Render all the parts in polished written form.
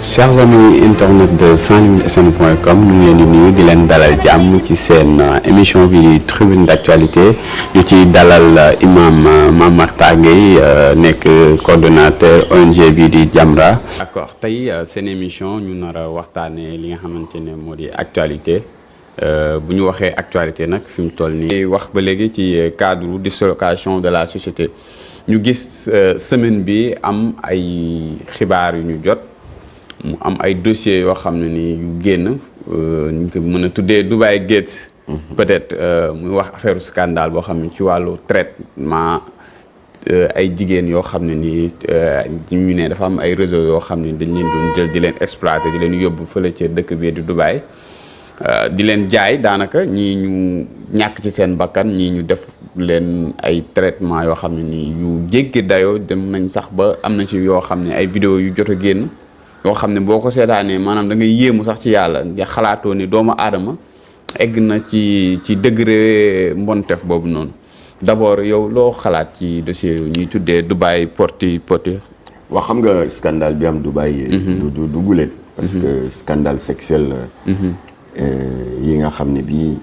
Chers amis internet de sanslimitesn.com ñu ngi leen di nuyu di leen dalal jàmm ci seen émission bi di tribune d'actualité ñu ci dalal imam Mame Mactar Gueye nekk coordonnateur ONG bi di Jamra. D'accord tey seen émission ñu nar a waxtaanee li nga xamante ne moo di actualité bu ñu waxee actualité nag fi mu toll nii wax ba léegi ci cadre dislocation de la société ñu gis semaine bi am ay xibaar yu ñu jot. mu am ay dossiers yoo xam ne ni yu génn ñu ko mën a tuddee Dubai Gate peut-être muy wax affaire scandale boo xam ne ci wàllu traitement ay jigéen yoo xam ne nii ñu ne dafa am ay réseau yoo xam ne dañ leen doon jël di leen exploiter di leen yóbbu fële ca dëkk bi di Dubai di leen jaay daanaka ñii ñu ñàkk ci seen bakkan ñii ñu def leen ay traitement yoo xam ne nii yu jéggi dayoo dem nañ sax ba am na ci yoo xam ne ay vidéo yu jot a génn yoo xam ne boo ko seetaanee maanaam da ngay yéemu sax ci yàlla nga xalaatoo ni doomu aadama egg na ci degré mbontef boobu noonu d'abord yow loo xalaat ci dossier yu ñuy tuddee Dubai Port. waa xam nga scandale bi am Dubai. du guleen parce que scandale sexuel yi nga xam ne bii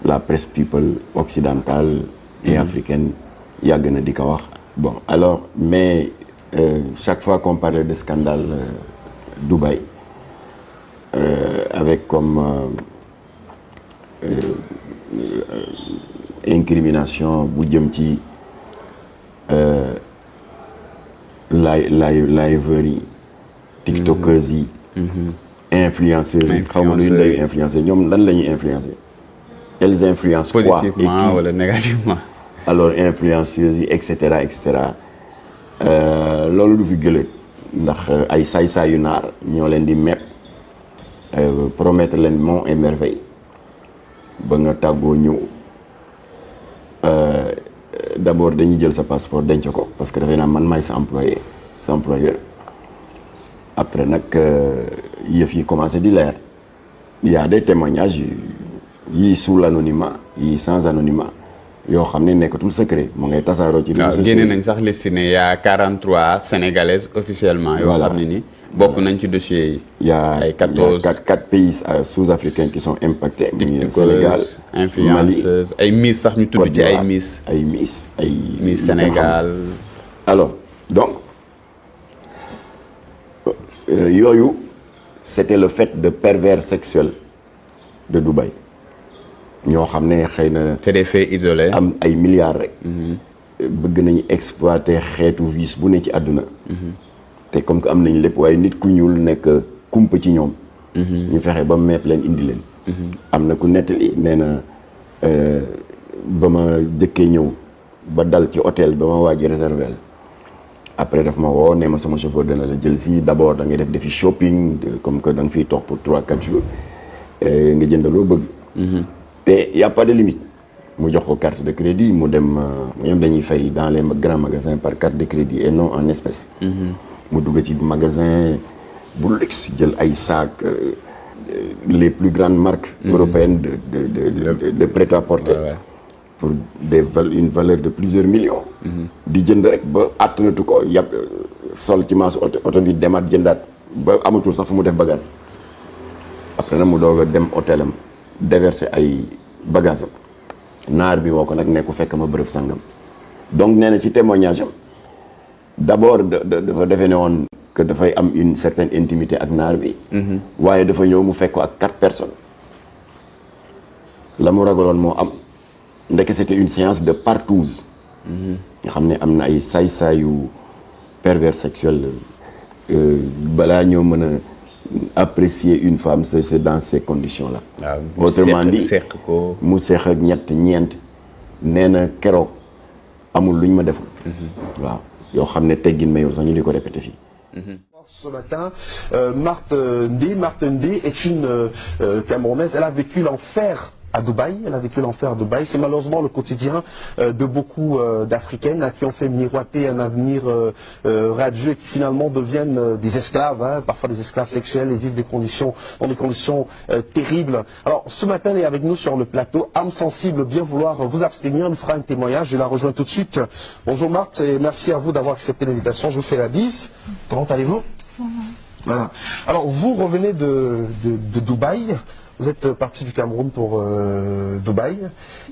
la presse people occidentale et africaine yàgg na di ko wax. bon alors mais chaque fois qu'on parle de scandale Dubaï avec comme incrimination bu jëm ci liveurs yi tiktokers yi influenceurs yi xaw ma lu ñu lay influencer ñoom lan la ñuy influencer elles influencent quoi positivement wala négativement alors influenceuses yi et cetera loolu du fi gëlët ndax ay saay-saay yu naar ñoo leen di mepp promettre leen monts et merveilles ba nga tàggoo ñëw d'abord dañuy jël sa passeport denc ko parce que dafay naa man maay sa employeur après nag yëf yi commencé di leer il y a des témoignages yi sous l'anonymat yi sans anonymat yoo xam ne nekkatul secret mu ngay tasaaroo ci réseaux sociaux. génne nañ sax liste ne y a 43 sénégalaises officiellement. yoo xam ne ni bokk nañ ci dossier yi. y a ay 14 quatre pays sous-africains qui sont impactés. muy Sénégal influenceuses ay Miss sax ñu tudd ci ay Miss. Miss Sénégal. alors donc yooyu c'était le fait de pervers sexuels de Dubaï. ñoo xam ne xëy na. c'est des faits isolés. am ay milliards rek. bëgg nañu exploiter xeetu vice bu ne ci àdduna. te comme que am nañ lépp waaye nit ku ñuul nekk kumpa ci ñoom. ñu fexe ba mepp leen indi leen. am na ku nettali nee na ba ma jëkkee ñëw ba dal ci hôtel ba ma waaj réservé la après daf ma woo nee ma sama chauffeur dana la jël si d'abord da ngay def defi shopping comme que da nga fiy toog pour 3-4 jours nga jënd loo bëgg. te y a pas de limite mu jox ko carte de crédit mu dem ñoom dañuy fay dans les grands magasins par carte de crédit et non en espèces. mu dugg ci magasin bu luxe jël ay sacs les plus grandes marques européennes de prêt-à-porter pour une valeur de plusieurs millions. di jënd rek ba attanatu ko yàpp sol ci maasu oto bi demaat jëndaat ba amatul sax fu mu def bagage après nag mu doog a dem hôtelam déverser ay bagages am naar bi woo ko nag nekku fekk ma bërëb sangam donc nee na ci témoignage am d'abord dafa defee ne woon que dafay am une certaine intimité ak naar bi waaye dafa ñëw mu fekk ko ak 4 personnes la mu ragaloon moo am ndeke c'était une séance de partouze nga xam ne am na ay saay-saayu pervers sexuel balaa ñoo mën a apprécier une femme c'est dans ces conditions-là. autrement dit mu seex ak ñeent nee na keroog amul luñ ma deful. waaw yoo xam ne teggin mayul sax ñu di ko répété fii. Ce matin, Marthe Ndi est une Camerounaise. Elle a vécu l'enfer à Dubaï. Elle a vécu l'enfer à Dubaï. C'est malheureusement le quotidien de beaucoup d'Africaines qui ont fait miroiter un avenir radieux et qui finalement deviennent des esclaves, parfois des esclaves sexuels et vivent dans des conditions terribles. Alors ce matin, elle est avec nous sur le plateau. Âme sensible, bien vouloir vous abstenir. Elle nous fera un témoignage. Je la rejoins tout de suite. Bonjour Marthe et merci à vous d'avoir accepté l'invitation. Je vous fais la bise. Comment allez-vous? Voilà. Alors, vous revenez de Dubaï. Vous êtes parti du Cameroun pour Dubaï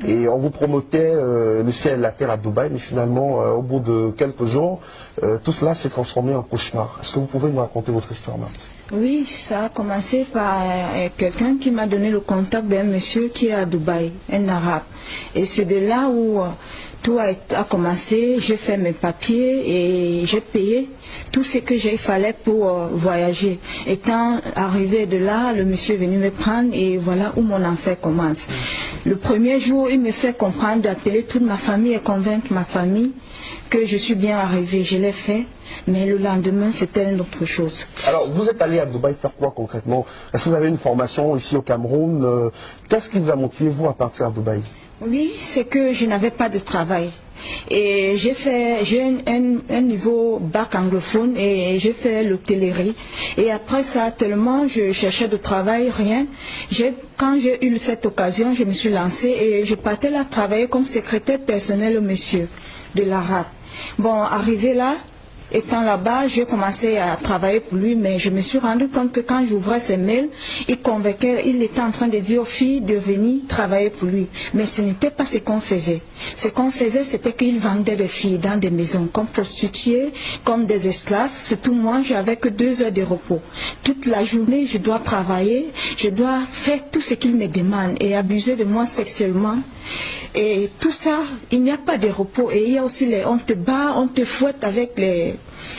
et on vous promotait le ciel et la terre à Dubaï, mais finalement, au bout de quelques jours, tout cela s'est transformé en cauchemar. Est-ce que vous pouvez nous raconter votre histoire, Marthe? Oui, ça a commencé par quelqu'un qui m'a donné le contact d'un monsieur qui est à Dubaï, un arabe. Et c'est de là où tout a commencé. J'ai fait mes papiers et j'ai payé tout ce que il fallait pour voyager. Étant arrivé de là, le monsieur est venu me prendre et voilà où mon enfer commence. Le premier jour, il me fait comprendre d'appeler toute ma famille et convaincre ma famille que je suis bien arrivée. Je l'ai fait, mais le lendemain, c'était une autre chose. Alors, vous êtes allé à Dubaï faire quoi concrètement? Est-ce que vous avez une formation ici au Cameroun? Qu'est-ce qui vous a motivé, vous, à partir à Dubaï? Oui, c'est que je n'avais pas de travail. Et j'ai un niveau bac anglophone et j'ai fait l'hôtellerie. Et après ça, tellement je cherchais de travail, rien. Quand j'ai eu cette occasion, je me suis lancée et je partais là travailler comme secrétaire personnel au monsieur de l'arabe. Bon, arrivé là, étant là-bas, j'ai commencé à travailler pour lui, mais je me suis rendu compte que quand j'ouvrais ses mails, il était en train de dire aux filles de venir travailler pour lui. Mais ce n'était pas ce qu'on faisait. Ce qu'on faisait, c'était qu'il vendait des filles dans des maisons, comme prostituées, comme des esclaves. Surtout moi, j'avais que 2 heures de repos. Toute la journée, je dois travailler, je dois faire tout ce qu'il me demande et abuser de moi sexuellement. Et tout ça, il n'y a pas de repos. Et il y a aussi on te bat, on te fouette avec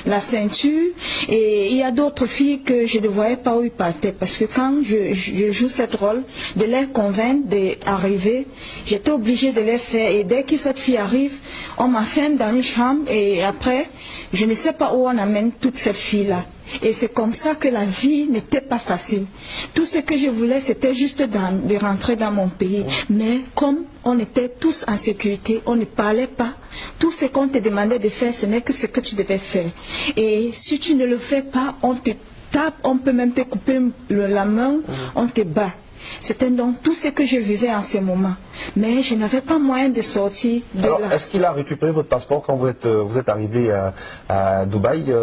la ceinture. Et il y a d'autres filles que je ne voyais pas où ils partaient. Parce que quand je joue cette rôle, de les convaincre d'arriver, j'étais obligée de les faire. Et dès que cette fille arrive, on m'enferme dans une chambre. Et après, je ne sais pas où on amène toutes ces filles-là. Et c'est comme ça que la vie n'était pas facile. Tout ce que je voulais, c'était juste de rentrer dans mon pays. Mais comme on était tous en sécurité, on ne parlait pas. Tout ce qu'on te demandait de faire, ce n'est que ce que tu devais faire. Et si tu ne le fais pas, on te tape, on peut même te couper la main, on te bat. C'était donc tout ce que je vivais en ce moment. Mais je n'avais pas moyen de sortir de Alors, là. est-ce qu'il a récupéré votre passeport quand vous êtes arrivé à Dubaï?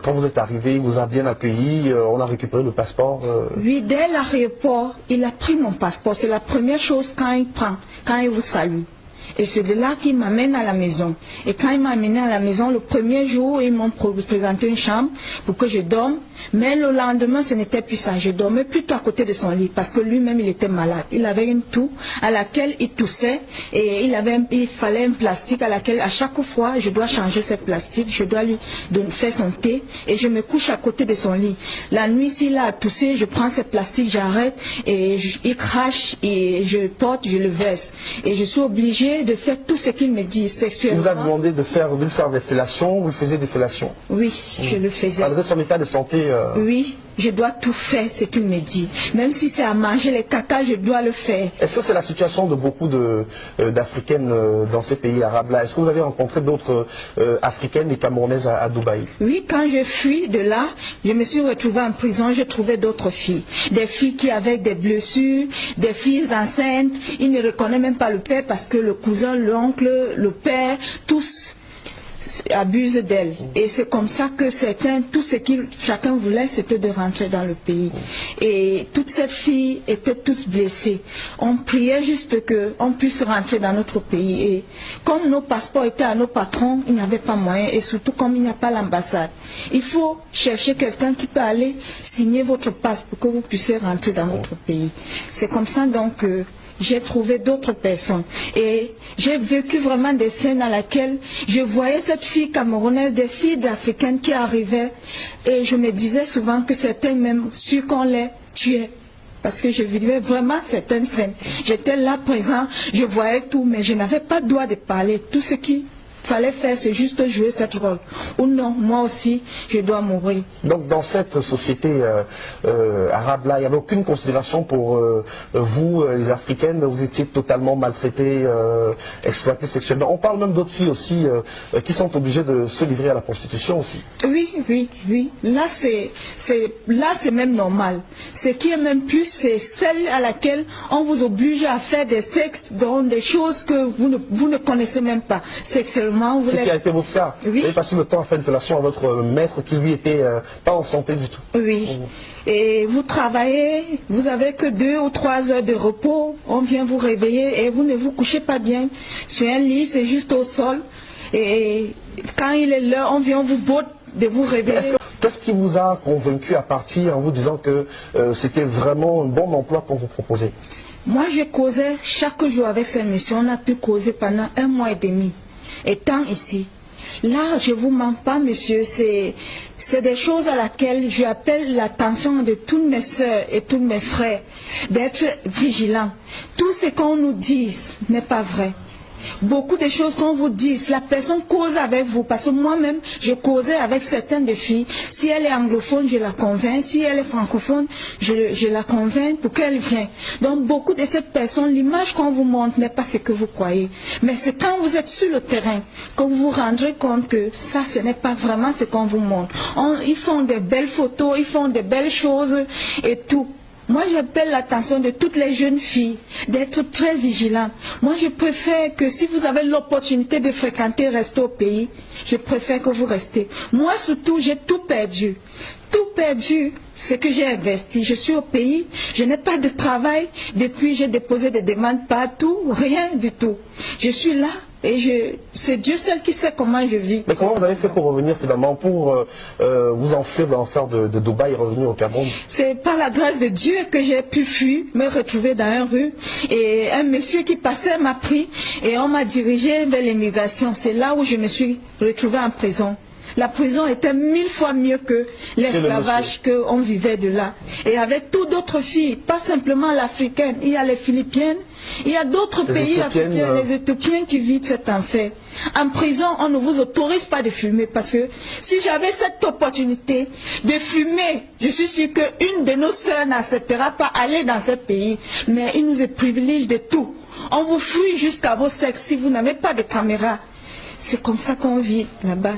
Quand vous êtes arrivé, il vous a bien accueilli, on a récupéré le passeport? Oui, dès l'aéroport, il a pris mon passeport. C'est la première chose quand il vous salue. Et c'est de là qu'il m'amène à la maison. Et quand il m'a amené à la maison, le premier jour, ils m'ont présenté une chambre pour que je dorme. Mais le lendemain, ce n'était plus ça. Je dormais plutôt à côté de son lit parce que lui-même, il était malade. Il avait une toux à laquelle il toussait et il fallait un plastique à laquelle, à chaque fois, je dois changer ce plastique. Je dois lui faire son thé et je me couche à côté de son lit. La nuit, s'il a toussé, je prends ce plastique, j'arrête et il crache et je porte, je le verse. Et je suis obligée de faire tout ce qu'il me dit sexuellement. Il vous a demandé de lui faire des fellations, vous faisiez des fellations? Oui, je le faisais. Malgré son état de santé? Oui, je dois tout faire ce qu'il me dit. Même si c'est à manger les caca, je dois le faire. Est-ce que c'est la situation de beaucoup d'Africaines dans ces pays arabes-là? Est-ce que vous avez rencontré d'autres Africaines et Camerounaises à Dubaï? Oui, quand je fuis de là, je me suis retrouvée en prison, j'ai trouvé d'autres filles. Des filles qui avaient des blessures, des filles enceintes. Ils ne reconnaissent même pas le père parce que le cousin, l'oncle, le père, tous abusent d'elle. Et c'est comme ça que tout ce que chacun voulait, c'était de rentrer dans le pays. Et toutes ces filles étaient tous blessées. On priait juste qu'on puisse rentrer dans notre pays. Et comme nos passeports étaient à nos patrons, il n'y avait pas moyen. Et surtout comme il n'y a pas l'ambassade. Il faut chercher quelqu'un qui peut aller signer votre passe pour que vous puissiez rentrer dans notre pays. C'est comme ça donc que j'ai trouvé d'autres personnes. Et j'ai vécu vraiment des scènes dans lesquelles je voyais cette fille camerounaise, des filles africaines qui arrivaient. Et je me disais souvent que c'était même sûr qu'on les tuait. Parce que je vivais vraiment certaines scènes. J'étais là présent, je voyais tout, mais je n'avais pas le droit de parler. Tout ce qu'il fallait faire, c'est juste jouer cette rôle. Ou non, moi aussi, je dois mourir. Donc dans cette société arabe-là, il n'y avait aucune considération pour vous, les Africaines? Vous étiez totalement maltraitées, exploitées sexuellement. On parle même d'autres filles aussi qui sont obligées de se livrer à la prostitution aussi. Oui, oui, oui. Là, c'est même normal. Ce qui est même plus, c'est celle à laquelle on vous oblige à faire des sexes, dans des choses que vous ne connaissez même pas sexuellement. simplement... Ce qui a été votre cas. Oui. Vous avez passé le temps à faire une fellation à votre maître qui lui était pas en santé du tout. Oui. Et vous travaillez, vous avez que 2 ou 3 heures de repos, on vient vous réveiller et vous ne vous couchez pas bien sur un lit, c'est juste au sol. Et quand il est l'heure, on vient vous botte de vous réveiller. Qu'est-ce qui vous a convaincu à partir en vous disant que c'était vraiment un bon emploi qu'on vous proposait? Moi, je causais chaque jour avec ces messieurs. On a pu causer pendant 1 mois et demi. Étant ici, là, je ne vous mens pas, monsieur, c'est des choses à laquelle j'appelle l'attention de toutes mes soeurs et tous mes frères, d'être vigilants. Tout ce qu'on nous dit n'est pas vrai. Beaucoup de choses qu'on vous dit, la personne cause avec vous, parce que moi-même, je causais avec certaines des filles. Si elle est anglophone, je la convainc. Si elle est francophone, je la convainc pour qu'elle vienne. Donc, beaucoup de ces personnes, l'image qu'on vous montre n'est pas ce que vous croyez. Mais c'est quand vous êtes sur le terrain que vous vous rendrez compte que ça, ce n'est pas vraiment ce qu'on vous montre. Ils font des belles photos, ils font des belles choses et tout. Moi, j'appelle l'attention de toutes les jeunes filles d'être très vigilantes. Moi, je préfère que si vous avez l'opportunité de fréquenter, rester au pays, je préfère que vous restez. Moi, surtout, j'ai tout perdu. Tout perdu, ce que j'ai investi. Je suis au pays, je n'ai pas de travail. Depuis, j'ai déposé des demandes partout, rien du tout. Je suis là. Et c'est Dieu seul qui sait comment je vis. Mais comment vous avez fait pour revenir finalement, pour vous enfuir de l'enfer de Dubaï et revenir au Cameroun? C'est par la grâce de Dieu que j'ai pu fuir, me retrouver dans une rue. Et un monsieur qui passait m'a pris et on m'a dirigé vers l'immigration. C'est là où je me suis retrouvée en prison. La prison était 1000 fois mieux que l'esclavage qu'on vivait de là. Et avec toutes d'autres filles, pas simplement l'africaine, il y a les Philippiennes, il y a d'autres pays africains, les Éthiopiens qui vivent cet enfer. En prison, on ne vous autorise pas de fumer parce que si j'avais cette opportunité de fumer, je suis sûre qu'une de nos sœurs n'acceptera pas aller dans ce pays. Mais il nous privilège de tout. On vous fuit jusqu'à vos sexes si vous n'avez pas de caméra. C'est comme ça qu'on vit là-bas.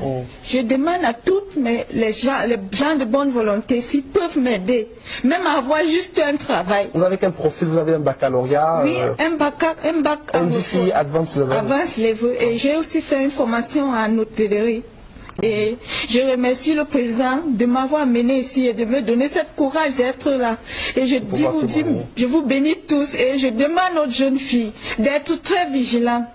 Je demande à toutes les gens de bonne volonté s'ils peuvent m'aider, même à avoir juste un travail. Vous avez quel profil? Vous avez un baccalauréat? Oui, un bac NDC Advanced Level. Advanced Level. Et j'ai aussi fait une formation en hôtellerie. Et je remercie le président de m'avoir amené ici et de me donner ce courage d'être là. Et je vous bénis tous et je demande aux jeunes filles d'être très vigilantes.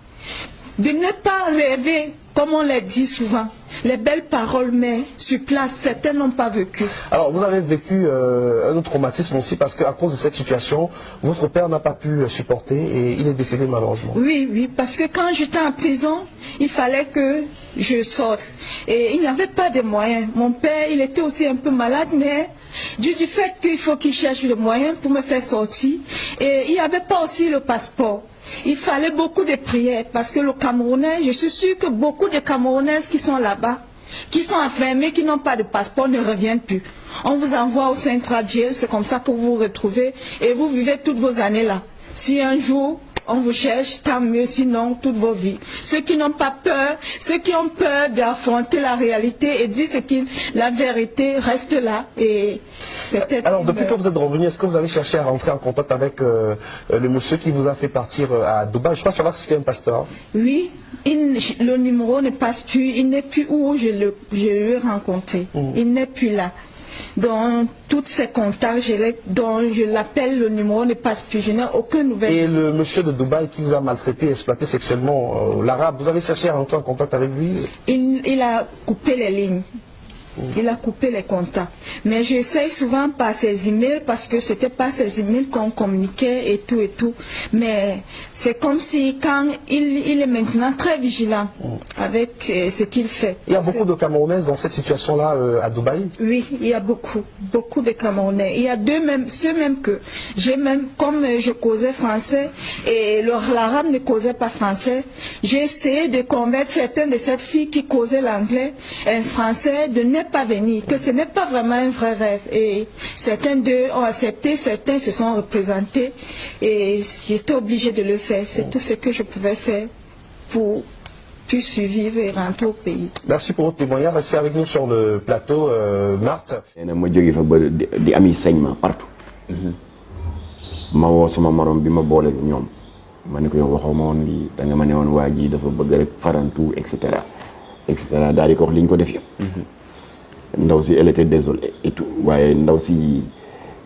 De ne pas rêver, comme on l'a dit souvent, les belles paroles, mais sur place, certains n'ont pas vécu. Alors, vous avez vécu un autre traumatisme aussi, parce qu'à cause de cette situation, votre père n'a pas pu supporter et il est décédé malheureusement. Oui, parce que quand j'étais en prison, il fallait que je sorte. Et il n'y avait pas de moyens. Mon père, il était aussi un peu malade, mais du fait qu'il faut qu'il cherche le moyen pour me faire sortir. Et il n'y avait pas aussi le passeport. Il fallait beaucoup de prières parce que le Camerounais, je suis sûre que beaucoup de Camerounaises qui sont là-bas, qui sont enfermées, qui n'ont pas de passeport, ne reviennent plus. On vous envoie au Central Jail, c'est comme ça que vous vous retrouvez et vous vivez toutes vos années là. Si un jour on vous cherche, tant mieux, sinon toute vos vies. Ceux qui n'ont pas peur, ceux qui ont peur d'affronter la réalité et dire la vérité reste là et peut-être... Alors depuis que vous êtes revenu, est-ce que vous avez cherché à rentrer en contact avec le monsieur qui vous a fait partir à Dubaï? Je crois savoir si c'était un pasteur. Oui, le numéro ne passe plus, il n'est plus où je l'ai rencontré, il n'est plus là. Dans tous ces contacts, dont je l'appelle, le numéro ne passe plus, je n'ai aucune nouvelle. Et le monsieur de Dubaï qui vous a maltraité, exploité sexuellement, l'arabe, vous avez cherché à rentrer en contact avec lui? Il a coupé les lignes. Il a coupé les contacts. Mais j'essaye souvent par ses emails parce que c'était pas ses emails qu'on communiquait et tout. Mais c'est comme si quand il est maintenant très vigilant avec ce qu'il fait. Il y a beaucoup de Camerounaises dans cette situation-là à Dubaï? Oui, il y a beaucoup de Camerounais. Il y a ceux même que j'ai même, comme je causais français et l'arabe ne causait pas français, j'ai essayé de convaincre certaines de ces filles qui causaient l'anglais et le français de ne pas venir, que ce n'est pas vraiment un vrai rêve. Et certains d'eux ont accepté, certains se sont représentés et j'étais obligée de le faire. C'est tout ce que je pouvais faire pour survivre et rentrer au pays. Merci pour votre témoignage. Restez avec nous sur le plateau, Marthe. ma jóge fa ba di ami saignement partout. ma woo sama morom bi ma boole ñoom ma ne ko yow waxoo ma woon lii da nga ma ne woon waa ji dafa bëgg rek farantu et cetera daal di ko wax li ñu ko def yëpp. ndaw si elle était désolée et tout waaye ndaw si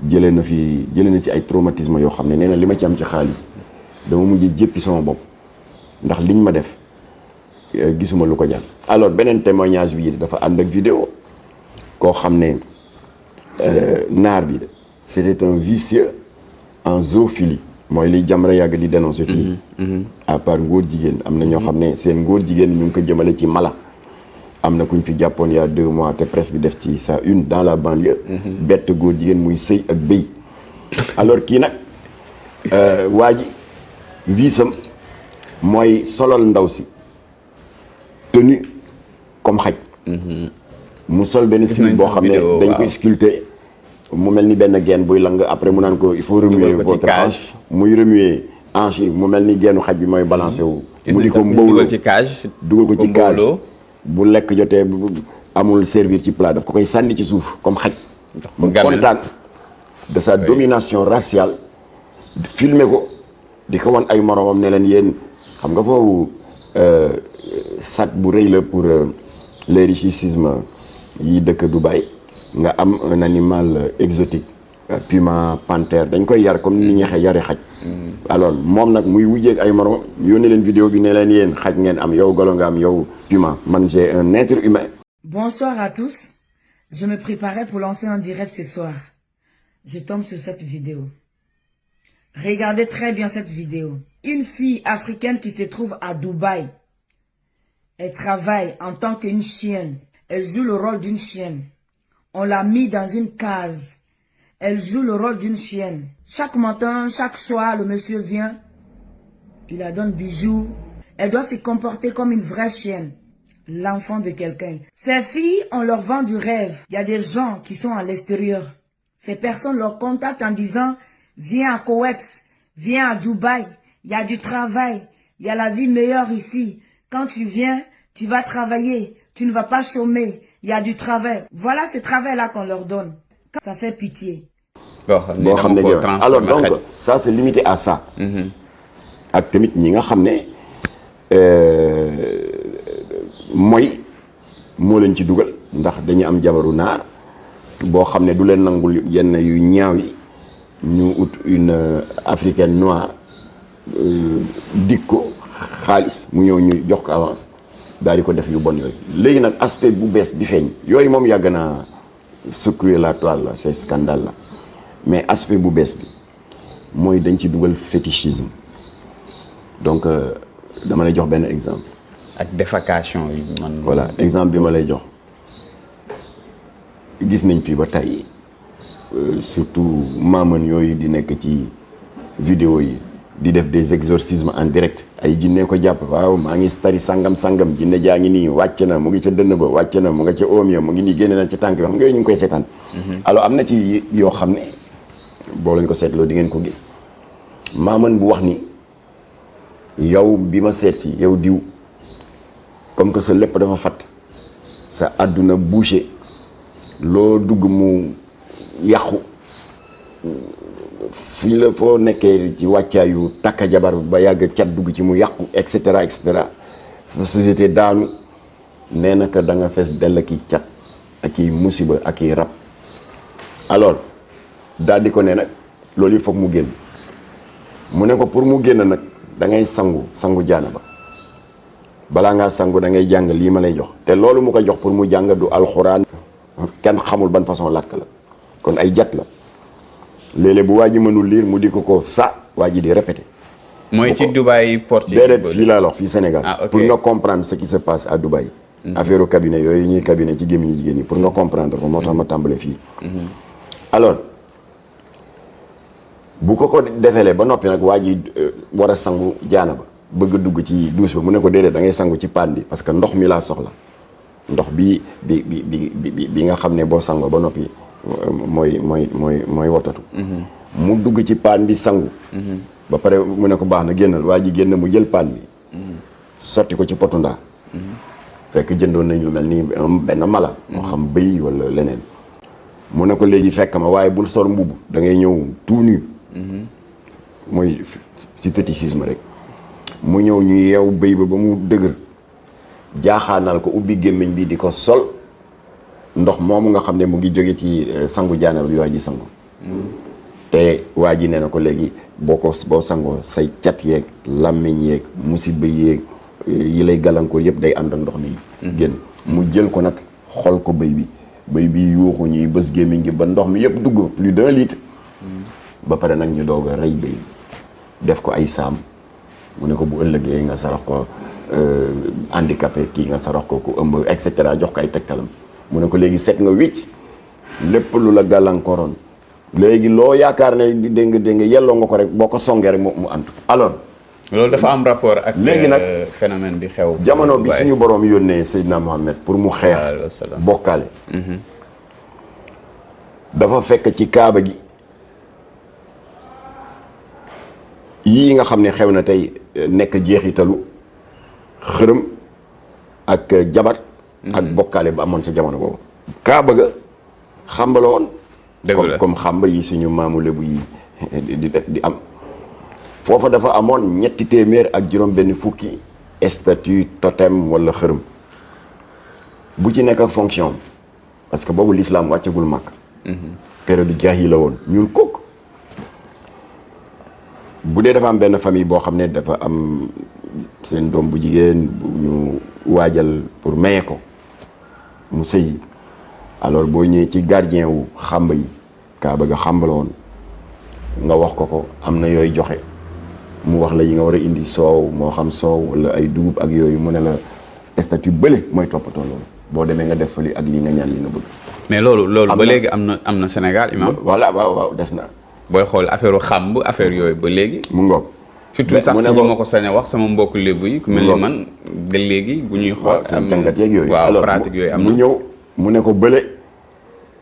jëlee na si ay traumatisme yoo xam ne nee na li ma ci am ci xaalis dama mujj jéppi sama bopp ndax liñ ma def gisuma lu ko jàll. alors beneen témoignage bi dafa ànd ak vidéo koo xam ne naar bi de c'était un vicieux en zoophilie mooy li Jamra yàgg di dénoncer fii. à part ngóor jigéen am na ñoo xam ne seen ngóor jigéen ñu ngi ko jëmale ci mala. am na kuñ fi jàppoon il y a 2 mois te presse bi def ci sa une dans la banlieue. bett góor jigéen muy sëy ak bëy. alors kii nag waa ji visam mooy solal ndaw si tenue comme xaj. mu sol benn slip boo xam ne dañ koy sculpté mu mel ni benn geen buy lang après mu naan ko il faut remuer votre hanche muy remuer hanche yi mu mel ni geenu xaj bi mooy balancé wu. mu di ko mbawloo dugal ko ci cage. bu lekk jotee amul servir ci plat daf ko koy sànni ci suuf comme xaj. mu kontaan de sa domination raciale filmer ko di ko wan ay moromam ne leen yéen xam nga foofu sac bu rëy la pour l'enrichissement yi dëkk Dubaï nga am un animal exotique puma panthère dañ koy yar comme ni ñuy yare xaj. alors moom nag muy wujjeeg ay moromam yónnee leen vidéo bi ne leen yéen xaj ngeen am yow golo nga am yow puma man j'ai un être humain. Bonsoir à tous. Je me préparais pour lancer un direct ce soir. Je tombe sur cette vidéo. Regardez très bien cette vidéo. Une fille africaine qui se trouve à Dubaï. Elle travaille en tant qu'une chienne. Elle joue le rôle d'une chienne. On l'a mis dans une case. Elle joue le rôle d'une chienne. Chaque matin, chaque soir, le monsieur vient. Il la donne bijoux. Elle doit se comporter comme une vraie chienne. L'enfant de quelqu'un. Ces filles, on leur vend du rêve. Il y a des gens qui sont à l'extérieur. Ces personnes leur contactent en disant, viens à Koweït, viens à Dubaï. Il y a du travail. Il y a la vie meilleure ici. Quand tu viens, tu vas travailler. Tu ne vas pas chômer. Il y a du travail. Voilà ce travail-là qu'on leur donne. Ça fait pitié. boo xam ne alors donc ça c'est limité à ça. ak tamit ñi nga xam ne mooy moo leen ci dugal ndax dañu am jabaru naar boo xam ne du leen nangul yenn yu ñaaw yi ñu ut une africaine noire dik ko xaalis mu ñëw ñu jox ko avance daal di ko def yu bon yooyu. léegi nag aspect bu bees bi feeñ yooyu moom yàgg naa secouer la toile la ces scandales là mais aspect bu bees bi mooy dañ ci dugal fétichisme donc dama lay jox benn exemple. ak défécation yi man. voilà exemple bi ma lay jox gis nañ fi ba tey surtout maaman yooyu di nekk ci vidéo yi di def des exorcismes en direct ay jinne ko jàpp waaw maa ngi tari sangam jinne jaa ngi nii wàcc na mu ngi ca dënn ba wàcc na mu nga ca oom ya mu ngi nii génne na ca tànk bi xam nga yooyu ñu ngi koy seetaan. alors am na ci yoo xam ne boo lañ ko seetloo di ngeen ko gis maaman bu wax ni yow bi ma seet si yow diw comme que sa lépp dafa fatt sa àdduna bouché loo dugg mu yàqu fii la foo nekkee ci wàccaayu takka jabar ba yàgg cat dugg ci mu yàqu et cetera sa société daanu nee na que da nga fees dell ki cat ak i musiba ak i rab alors daal di ko ne nag loolu yëpp foog mu génn mu ne ko pour mu génn nag da ngay sangu jaana ba balaa ngaa sangu da ngay jàng lii ma lay jox te loolu mu ko jox pour mu jàng du alxuraan kenn xamul ban façon làkk la kon ay jat la léeg-léeg bu waa ji mënul lire mu di ko waa ji di répété. mooy ci Dubaï porte déedéet fii laa wax fii Sénégal. pour nga comprendre ce qui se passe à Dubaï. affaire au cabinet yooyu ñuy cabinet ci gémmiñu jigéen ñi pour nga comprendre ko moo tax ma tàmbale fii. alors bu ko defelee ba noppi nag waa ji war a sangu jaana ba bëgg a dugg ci douche ba mu ne ko déedéet da ngay sangu ci paan bi parce que ndox mi laa soxla ndox bi nga xam ne boo sangoo ba noppi mooy wotatu. mu dugg ci paan bi sangu. ba pare mu ne ko baax na génnal waa ji génn mu jël paan bi. sotti ko ci potu ndaa. fekk jëndoon nañ lu mel ni benn mala. moo xam bëy wala leneen. mu ne ko léegi fekk ma waaye bul sol mbubb da ngay ñëw tout nu. mooy ci fétichisme rek mu ñëw ñu yeew béy ba mu dëgër jaaxaanal ko ubbi gémmiñ bi di ko sol ndox moomu nga xam ne mu ngi jóge ci sangu jaanal bi waa ji sangu te waa ji nee na ko léegi boo sangoo say cat yeeg làmmiñ yeeg musiba yeeg yi lay gàllankoor yëpp day ànd ak ndox mi génn mu jël ko nag xol ko béy bi yuuxu ñuy bës gémmiñ gi ba ndox mi yëpp dugg plus d'1 litre ba pare nag ñu doog a rey béy def ko ay saam mu ne ko bu ëllëgee nga sarax ko handicapé kii nga sarax ko ku ëmb et cetera jox ko ay tegtalam mu ne ko léegi set nga wicc lépp lu la gàllankooroon léegi loo yaakaar ne di dégg nga yelloo nga ko rek boo ko songee rek mu antu alors loolu dafa am rapport ak léegi nag phénomène bi xew jamono bi suñu borom yónnee Seydina Mohamed pour mu xeex bokkaale dafa fekk ci kaaba gi yii nga xam ne xew na tey nekk jeexitalu xërëm ak jabat ak bokkaale ba amoon ca jamono boobu kaaba ga xamba la woon comme xamba yi suñu maamu lebu yi di am foofa dafa amoon 300 ak juróom-benn fukki statue totem wala xërëm bu ci nekk ak fonction parce que boobu l'islam wàccagul màkk période jaahi la woon ñuul kook bu dee dafa am benn famille boo xam ne dafa am seen doom bu jigéen bu ñu waajal pour maye ko mu sëyi alors boo ñëwee ci gardien wu xàmb yi kaaba ga xàmb la woon nga wax ko am na yooyu joxe mu wax la yi nga war a indi soow moo xam soow wala ay dugub ak yooyu mu ne la statut bële mooy toppatoo loolu boo demee nga def fa li ak li nga ñaan li nga bëgg. mais loolu ba léegi am na Sénégal imam. voilà waaw des na. booy xool affaire xàmb affaire yooyu ba léegi. mu ngoog. surtout sax si ñu ma ko sañ a wax sama mbokk lébu yi. ku mel ni man ba léegi bu ñuy xool. seen jàngat yeeg yooyu. waaw pratique yooyu am na mu ñëw mu ne ko bële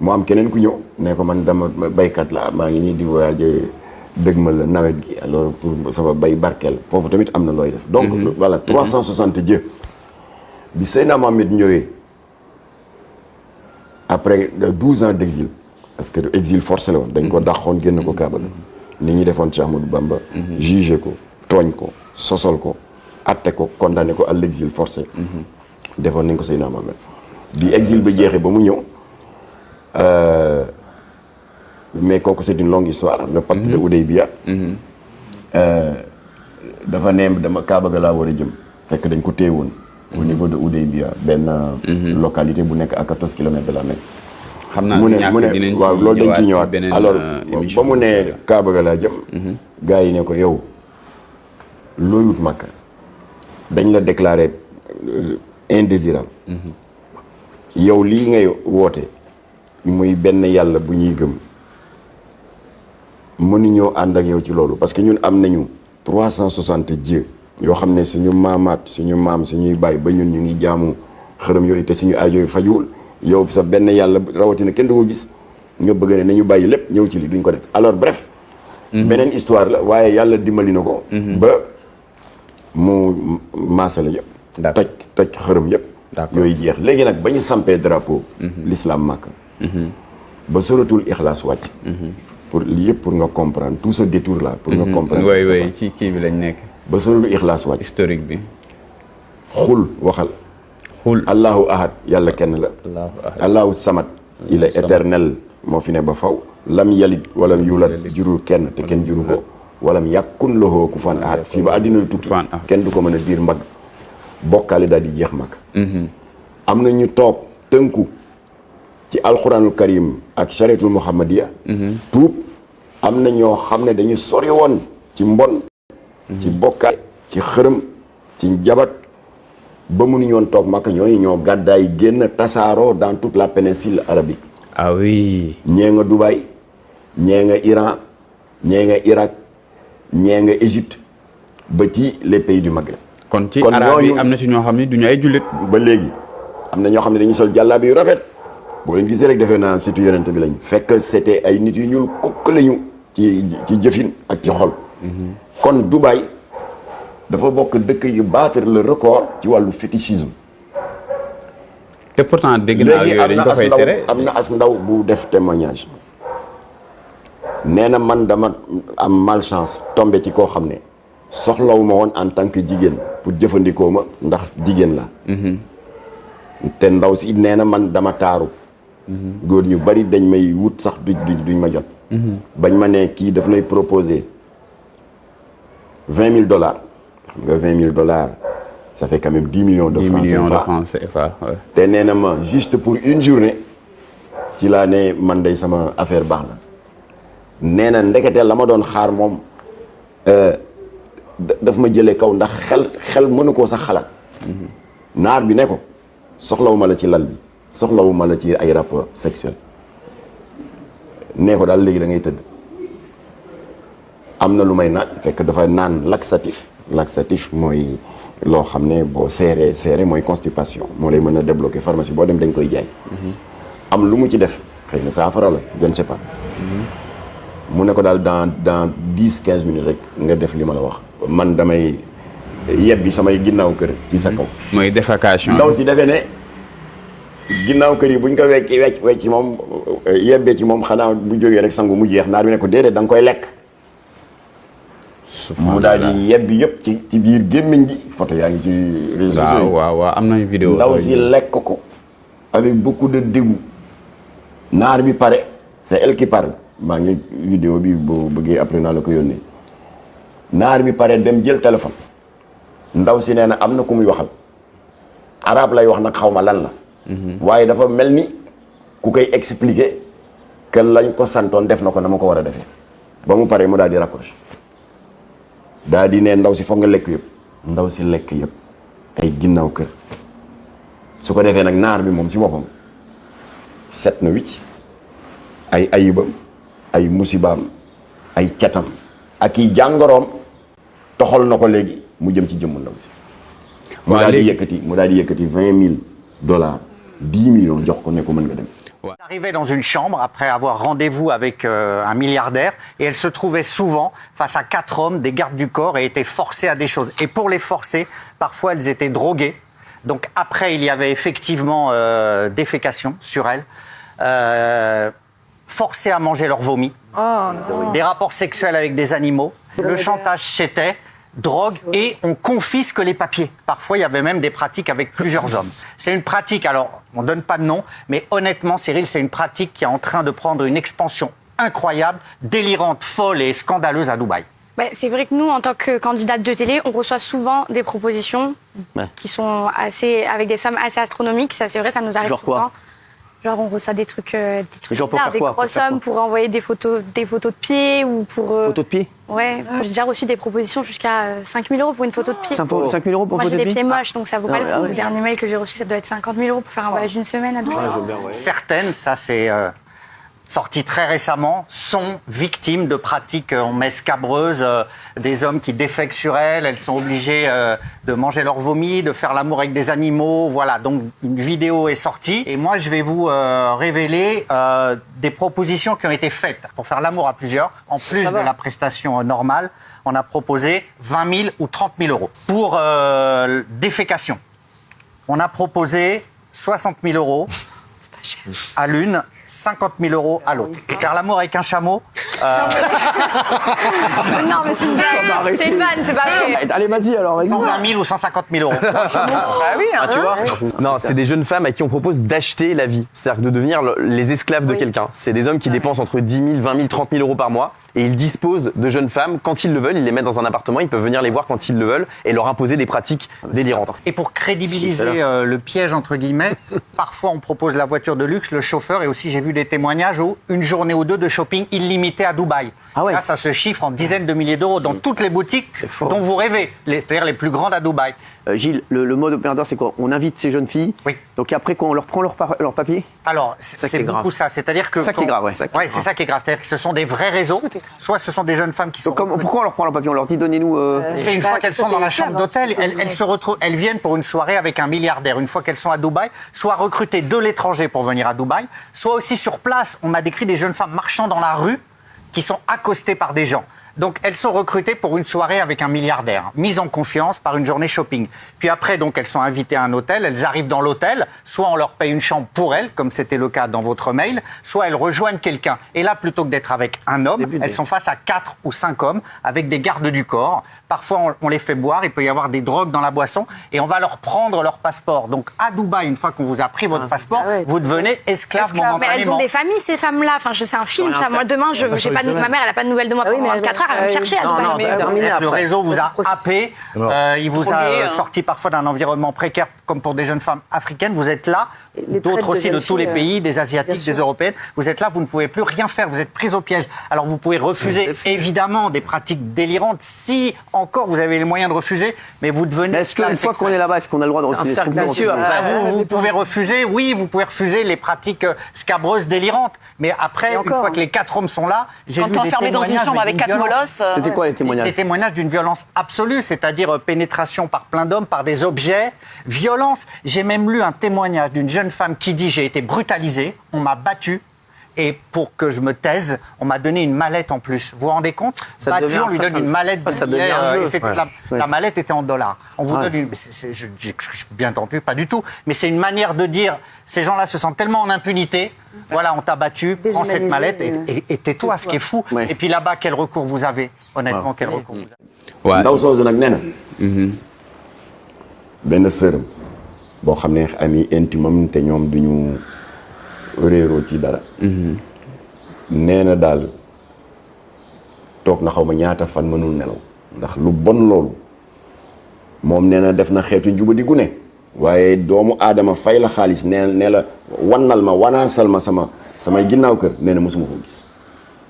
mu am keneen ku ñëw ne ko man dama baykat la maa ngi nii di voyager dëgmal la nawet gi alors pour sama bay barkeel foofu tamit am na looy def. donc voilà 360 Dieu bi Seydina Mohamed ñëwee après 12 ans d'exil parce que exil forcé la woon dañ ko dàqoon génn ko Kaaba la nit ñi defoon Cheikh Ahmadou Bamba jugé ko tooñ ko sosal ko atte ko condamné ko à l'exil forcé defoon nañ ko Seydina Mohamed bi exil ba jeexee ba mu ñëw mais kooku c'est une longue histoire le pacte de Hudaybiya dafa neem dama Kaaba ga laa war a jëm fekk dañ ko téye woon au niveau de Hudaybiya benn localité bu nekk à 14 kilomètres de la Mecque. xam naa mu ne waaw loolu dañ ci ñëwaat alors ba mu ne Kaaba ga laa jëm gars yi ne ko yow looy wut Makka dañ la déclaré indésirable yow lii ngay woote muy benn yàlla bu ñuy gëm mënuñoo ànd ak yow ci loolu parce que ñun am nañu 360 Dieu yoo xam ne suñu maamaat suñu maam suñuy baay ba ñun ñu ngi jaamu xërëm yooyu te suñu aajo yi fajuwul yow sa benn yàlla rawatina kenn du ko gis nga bëgg ne nañu bàyyi lépp ñëw ci li duñ ko def alors bref beneen histoire la waaye yàlla dimbali na ko ba mu maasala yëpp toj xërëm yëpp yooyu jeex léegi nag ba ñu sampee drapeau l'islam Makka ba suratul Ixlaas wàcc pour lii yëpp pour nga comprendre tout ce détour là pour nga comprendre oui ci kii bi lañ nekk ba suratul Ixlaas wàcc historique bi xul waxal allahu ahad yàlla kenn la allahu samad il est éternel moo fi ne ba faw lam yalid walam yulat jurul kenn te kenn juru ko walam yàkkun lahu kufuwan ahad fii ba àddina lu tukki kenn du ko mën a diir mbagg bokkaale daal di jeex mag am na ñu toog tënku ci alquranul karim ak chariatul muhammadiya tuub am na ñoo xam ne dañu sori woon ci mbon ci bokkaale ci xërëm ci jabat ba mënuñu woon toog Makka ñooy ñoo gàddaay génn tasaaroo dans toute la péninsule arabique. Ah oui. ñee nga Dubaï ñee nga Iran ñee nga Irak ñee nga Égypte ba ci les pays du Maghreb. kon ci arab yi am na ci ñoo xam ne duñu ay jullit. ba léegi am na ñoo xam ne dañuy sol jàllaabi yu rafet boo leen gisee rek defee naa surtout yonent bi lañ fekk c'était ay nit yu ñuul kukk lañu ci jëfin ak ci xol. kon Dubaï. dafa bokk dëkk yu battre le record ci wàllu fétichisme. te pourtant dégg naa yooyu dañ ko fay tere am na as ndaw bu def témoignage nee na man dama am malchance tombé ci koo xam ne soxlawuma woon en tant que jigéen pour jëfandikoo ma ndax jigéen la te ndaw si nee na man dama taaru góor ñu bari dañ may wut sax duñ ma jot bañ ma ne kii daf lay proposer $20,000 xam nga $20,000 ça fait quand même 10 millions de francs CFA ouais. te nee na ma juste pour une journée ci laa ne man day sama affaire baax na nee na ndekete la ma doon xaar moom daf ma jëlee kaw ndax xel mënu koo sax xalaat naar bi ne ko soxlawuma la ci lal bi soxlawuma la ci ay rapport sexuel nee ko daal léegi da ngay tëdd am na lu may naan fekk dafa naan laxatif mooy loo xam ne boo seere mooy constipation moo lay mën a débloquer pharmacie boo dem dañ koy jaay am lu mu ci def xëy na saafara la je ne sais pas mu ne ko daal dans 10-15 minutes rek nga def li ma la wax man damay yebbi samay ginnaaw kër ci sa kaw mooy défécation ndaw si defee ne ginnaaw kër yi buñ ko wecc ci moom yebbee ci moom xanaa bu jógee rek sangu mu jeex naar bi ne ko déedéet da nga koy lekk mu daal di yebbi yëpp ci biir gémmiñ gi photo yaa ngi ci réseaux sociaux waaw am nañu vidéo ndaw si lekk ko avec beaucoup de dégoût naar bi pare c'est elle qui parle maa ngi vidéo bi boo bëggee après naa la ko yónnee naar bi pare dem jël téléphone ndaw si nee na am na ku muy waxal arabe lay wax nag xaw ma lan la waaye dafa mel ni ku koy expliquer que lañ ko santoon def na ko na ma ko war a defee ba mu paree mu daal di raccroché daal di ne ndaw si foog nga lekk yëpp ndaw si lekk yëpp ay ginnaaw kër su ko defee nag naar bi moom si boppam set na wicc ay ayibam ay musibaam ay catam ak i jàngoroom toxal na ko léegi mu jëm ci jëmmu ndaw si mu daal di yëkkati $20,000 10 millions jox ko ne ko mën nga dem. Elle arrivait dans une chambre après avoir rendez-vous avec un milliardaire et elle se trouvait souvent face à 4 hommes, des gardes du corps, et était forcée à des choses. Et pour les forcer, parfois elles étaient droguées. Donc après, il y avait effectivement défécation sur elles, forcées à manger leur vomi, des rapports sexuels avec des animaux. Le chantage, c'était drogue et on confisque les papiers. Parfois, il y avait même des pratiques avec plusieurs hommes. C'est une pratique, alors on ne donne pas de nom, mais honnêtement, Cyril, c'est une pratique qui est en train de prendre une expansion incroyable, délirante, folle et scandaleuse à Dubaï. Bah, c'est vrai que nous, en tant que candidate de télé, on reçoit souvent des propositions qui sont avec des sommes assez astronomiques. Ça, c'est vrai, ça nous arrive Genre souvent. quoi? Genre, on reçoit des trucs Genre pour bizarres, faire des quoi? grosses sommes pour envoyer des photos de pieds ou pour... Photo de pied? Ouais, j'ai déjà reçu des propositions jusqu'à 5 000 € pour une photo de pied. 5 000 € pour Moi, photo j'ai de des pied? pieds moches, donc ça vaut pas le coup. Ah ouais. Le dernier mail que j'ai reçu, ça doit être 50 000 € pour faire un voyage d'une semaine à Dubaï. Certaines, ça c'est sorti très récemment, sont victimes de pratiques scabreuses, des hommes qui défèquent sur elles, elles sont obligées de manger leur vomi, de faire l'amour avec des animaux, voilà, donc une vidéo est sortie et moi je vais vous révéler des propositions qui ont été faites pour faire l'amour à plusieurs, en plus de la prestation normale, on a proposé 20 000 ou 30 000 €. Pour défécation, on a proposé 60 000 € à l'une, 50 000 € à l'autre. Car l'amour avec un chameau... Non, mais c'est une vanne, c'est une vanne, c'est pas vrai. Allez, vas-y alors, vas-y. 120 000 ou 150 000 €. Tu vois? Non, c'est des jeunes femmes à qui on propose d'acheter la vie. C'est-à-dire de devenir les esclaves de quelqu'un. C'est des hommes qui dépensent entre 10 000, 20 000, 30 000 € par mois. Et ils disposent de jeunes femmes quand ils le veulent. Ils les mettent dans un appartement. Ils peuvent venir les voir quand ils le veulent et leur imposer des pratiques délirantes. Et pour crédibiliser le piège, entre guillemets, parfois on propose la voiture de luxe, le chauffeur, et aussi j'ai vu des témoignages où une journée ou deux de shopping illimité à Dubaï. Ah ouais. Là, ça se chiffre en dizaines de milliers d'euros dans toutes les boutiques dont vous rêvez, c'est-à-dire les plus grandes à Dubaï. Gilles, le mode opérateur, c'est quoi? On invite ces jeunes filles. Oui. Donc après, quand on leur prend leur papier? Alors, ça qui c'est est grave. beaucoup ça. C'est-à-dire que... Ça qui est grave, ouais. Ouais, c'est ça qui est grave. C'est-à-dire que ce sont des vrais réseaux. Soit ce sont des jeunes femmes qui sont... Donc, pourquoi on leur prend leur papier? On leur dit, donnez-nous... C'est une fois qu'elles sont dans la chambre d'hôtel, elles se retrouvent, elles viennent pour une soirée avec un milliardaire. Une fois qu'elles sont à Dubaï, soit recrutées de l'étranger pour venir à Dubaï, soit aussi sur place. On m'a décrit des jeunes femmes marchant dans la rue qui sont accostées par des gens. Donc, elles sont recrutées pour une soirée avec un milliardaire, mises en confiance par une journée shopping. Puis après, donc, elles sont invitées à un hôtel. Elles arrivent dans l'hôtel. Soit on leur paye une chambre pour elles, comme c'était le cas dans votre mail, soit elles rejoignent quelqu'un. Et là, plutôt que d'être avec un homme, elles sont face à 4 ou 5 hommes avec des gardes du corps. Parfois, on les fait boire. Il peut y avoir des drogues dans la boisson et on va leur prendre leur passeport. Donc, à Dubaï, une fois qu'on vous a pris votre passeport, vous devenez esclave momentanément. Mais elles ont des familles, ces femmes-là. Enfin, c'est un film, ça. Moi, demain, ma mère, elle n'a pas de nouvelles de moi pendant 24 heures. Elle va me chercher à Dubaï. Le réseau vous a happé, il vous a sorti parfois d'un environnement précaire comme pour des jeunes femmes africaines. Vous êtes là, d'autres aussi de tous les pays, des Asiatiques, des Européennes. Vous êtes là, vous ne pouvez plus rien faire, vous êtes pris au piège. Alors vous pouvez refuser évidemment des pratiques délirantes si encore vous avez les moyens de refuser, mais vous devenez... Est-ce qu'une fois qu'on est là-bas, est-ce qu'on a le droit de refuser? Bien sûr, vous pouvez refuser, oui, vous pouvez refuser les pratiques scabreuses délirantes, mais après, une fois que les 4 hommes sont là, j'ai vu des enfermé dans une chambre avec 4 molosses. C'était quoi les témoignages? Des témoignages d'une violence absolue, c'est-à-dire pénétration par plein d'hommes, par des objets, violence. J'ai même lu un témoignage d'une jeune femme qui dit « J'ai été brutalisée, on m'a battue, et pour que je me taise, on m'a donné une mallette en plus. » Vous vous rendez compte? Battue, on lui donne une mallette de billets, la mallette était en dollars. On vous donne une... Je bien entendu, pas du tout, mais c'est une manière de dire, ces gens-là se sentent tellement en impunité, voilà, on t'a battu, prends cette mallette et tais-toi, ce qui est fou. Et puis là-bas, quel recours vous avez? Honnêtement, quel recours vous avez? ndaw soosu nag nee na benn sërëm boo xam ne ami intimam te ñoom duñu réeroo ci dara nee na daal toog na xaw ma ñaata fan mënul nelaw ndax lu bon loolu moom nee na def na xeetu njubadi gu ne waaye doomu aadama fay la xaalis nee la wannal ma wanaasal ma samay ginnaaw kër nee na mosuma ko gis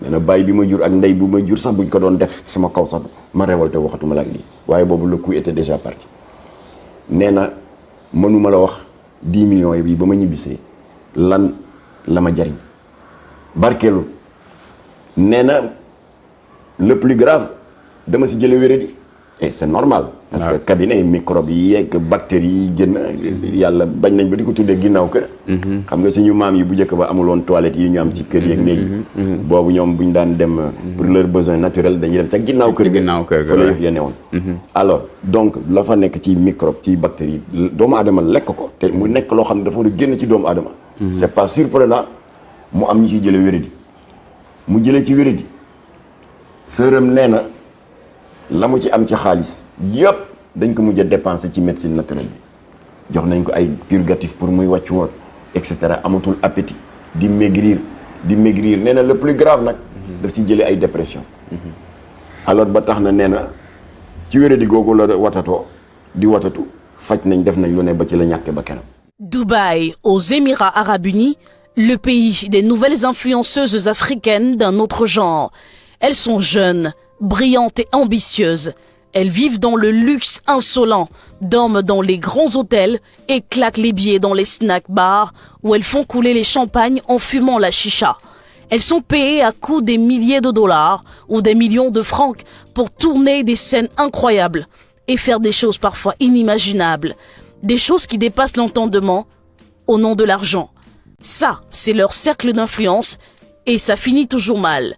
nee na bàyyi bi ma jur ak ndey bu ma jur sax buñ ko doon def sama kaw sax ma révolté waxatuma la ak lii waaye boobu le coup était déjà parti nee na mënuma la wax 10 millions yi ba ma ñibbisee lan la ma jariñ barkeelu nee na le plus grave dama si jële wéradi et c'est normal parce que cabinet microbe yi yeeg bactéries yi génn yàlla bañ nañ ba di ko tuddee ginnaaw kër xam nga suñu maam yi bu njëkk ba amuloon toilette yi ñu am ci kër yeeg néeg yi boobu ñoom bu ñu daan dem pour leurs besoins naturels dañuy dem ca ginnaaw kër ga fa la yëf ya newoon alors donc la fa nekk ci microbe ci bactéries doomu aadama lekk ko te mu nekk loo xam ne dafa war a génn ci doomu aadama c'est pas surprenant mu am ñu ciy jële wéradi mu jëlee ci wéradi sërëm nee na la mu ci am ci xaalis yëpp dañ ko mujj a dépenser ci médecine naturelle bi jox nañ ko ay purgatif pour muy wàccu woon et cetera amatul appétit di maigrir nee na le plus grave nag daf si jëlee ay dépression alors ba tax na nee na ci wéradi googu la di watatu faj nañ def nañ lu ne ba ci la ñàkke ba kenam. Dubaï, aux Émirats Arabes Unis, le pays des nouvelles influenceuses africaines d'un autre genre. Elles sont jeunes, brillantes et ambitieuses. Elles vivent dans le luxe insolent, dorment dans les grands hôtels et claquent les billets dans les snack bars où elles font couler les champagnes en fumant la chicha. Elles sont payées à coût des milliers de dollars ou des millions de francs pour tourner des scènes incroyables et faire des choses parfois inimaginables. Des choses qui dépassent l'entendement au nom de l'argent. Ça, c'est leur cercle d'influence et ça finit toujours mal.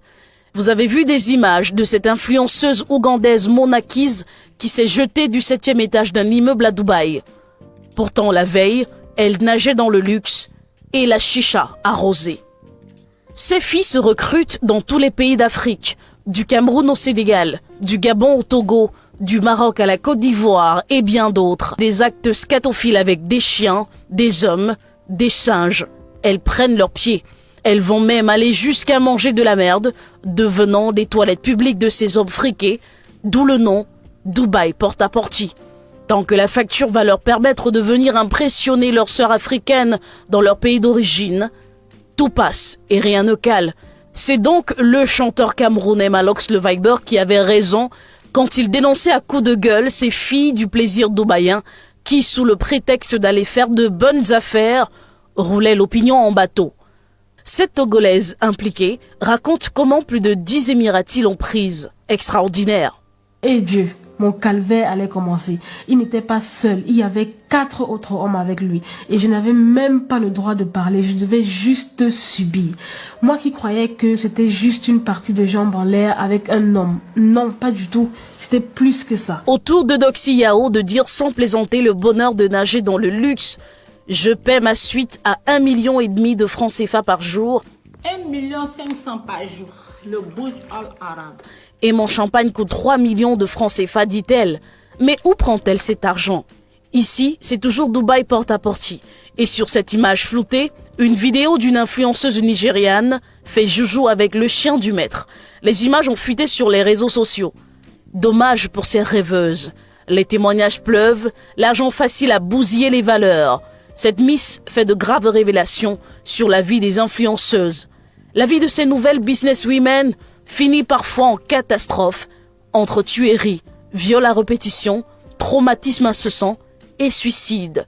Vous avez vu des images de cette influenceuse ougandaise Mona Keys qui s'est jetée du 7e étage d'un immeuble à Dubaï. Pourtant, la veille, elle nageait dans le luxe et la chicha arrosée. Ces filles se recrutent dans tous les pays d'Afrique, du Cameroun au Sénégal, du Gabon au Togo, du Maroc à la Côte d'Ivoire et bien d'autres. Des actes scatophiles avec des chiens, des hommes, des singes. Elles prennent leurs pieds. Elles vont même aller jusqu'à manger de la merde, devenant des toilettes publiques de ces hommes friqués, d'où le nom Dubaï porte-à-porte. Tant que la facture va leur permettre de venir impressionner leurs sœurs africaines dans leur pays d'origine, tout passe et rien ne cale. C'est donc le chanteur camerounais Malox le Viber qui avait raison quand il dénonçait à coups de gueule ces filles du plaisir dubaïen qui, sous le prétexte d'aller faire de bonnes affaires, roulaient l'opinion en bateau. Cette Togolaise impliquée raconte comment plus de 10 Émiratis l'ont prise. Extraordinaire. Et Dieu, mon calvaire allait commencer. Il n'était pas seul, il y avait 4 autres hommes avec lui. Et je n'avais même pas le droit de parler, je devais juste subir. Moi qui croyais que c'était juste une partie de jambes en l'air avec un homme. Non, pas du tout, c'était plus que ça. Autour de Doxy Yao de dire sans plaisanter le bonheur de nager dans le luxe. Je paie ma suite à 1,5 million de francs CFA par jour. 1,5 million par jour, le Burj Al Arab. Et mon champagne coûte 3 millions de francs CFA, dit-elle. Mais où prend-elle cet argent? Ici, c'est toujours Dubaï porte-à-porte. Et sur cette image floutée, une vidéo d'une influenceuse nigériane fait joujou avec le chien du maître. Les images ont fuité sur les réseaux sociaux. Dommage pour ces rêveuses. Les témoignages pleuvent, l'argent facile à bousiller les valeurs. Cette Miss fait de graves révélations sur la vie des influenceuses. La vie de ces nouvelles businesswomen finit parfois en catastrophe, entre tueries, viols à répétition, traumatisme incessant et suicide.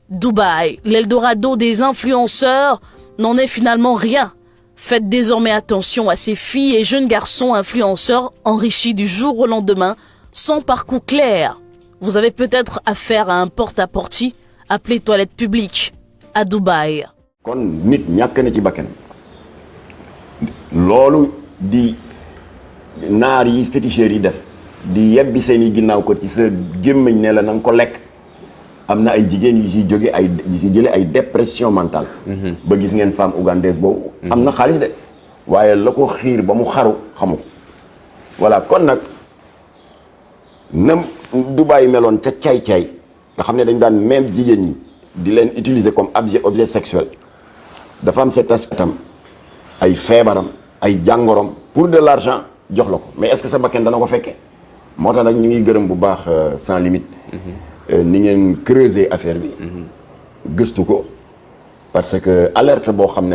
Dubaï, l'Eldorado des influenceurs, n'en est finalement rien. Faites désormais attention à ces filles et jeunes garçons influenceurs enrichis du jour au lendemain, sans parcours clair. Vous avez peut-être affaire à un porte-à-porte appelé toilette publique à Dubaï. kon nit ñàkk na ci bakkan loolu di naar yi féticheurs yi def di yebbi seen i ginnaaw ko ci sa gémmiñ ne la na nga ko lekk am na ay jigéen yu ci jóge ay yu ci jële ay dépression mentale ba gis ngeen femme ougandaise boobu am na xaalis de waaye la ko xiir ba mu xaru xamu ko voilà kon nag na Dubaï meloon ca caay-caay nga xam ne dañ daan même jigéen ñi di leen utiliser comme objet sexuel dafa am cet aspect tam ay feebaram ay jàngorom pour de l'argent jox la ko mais est-ce que sa bakkan dana ko fekkee moo tax nag ñu ngi gërëm bu baax sans limite ni ngeen creuser affaire bi gëstu ko parce que alerte la boo xam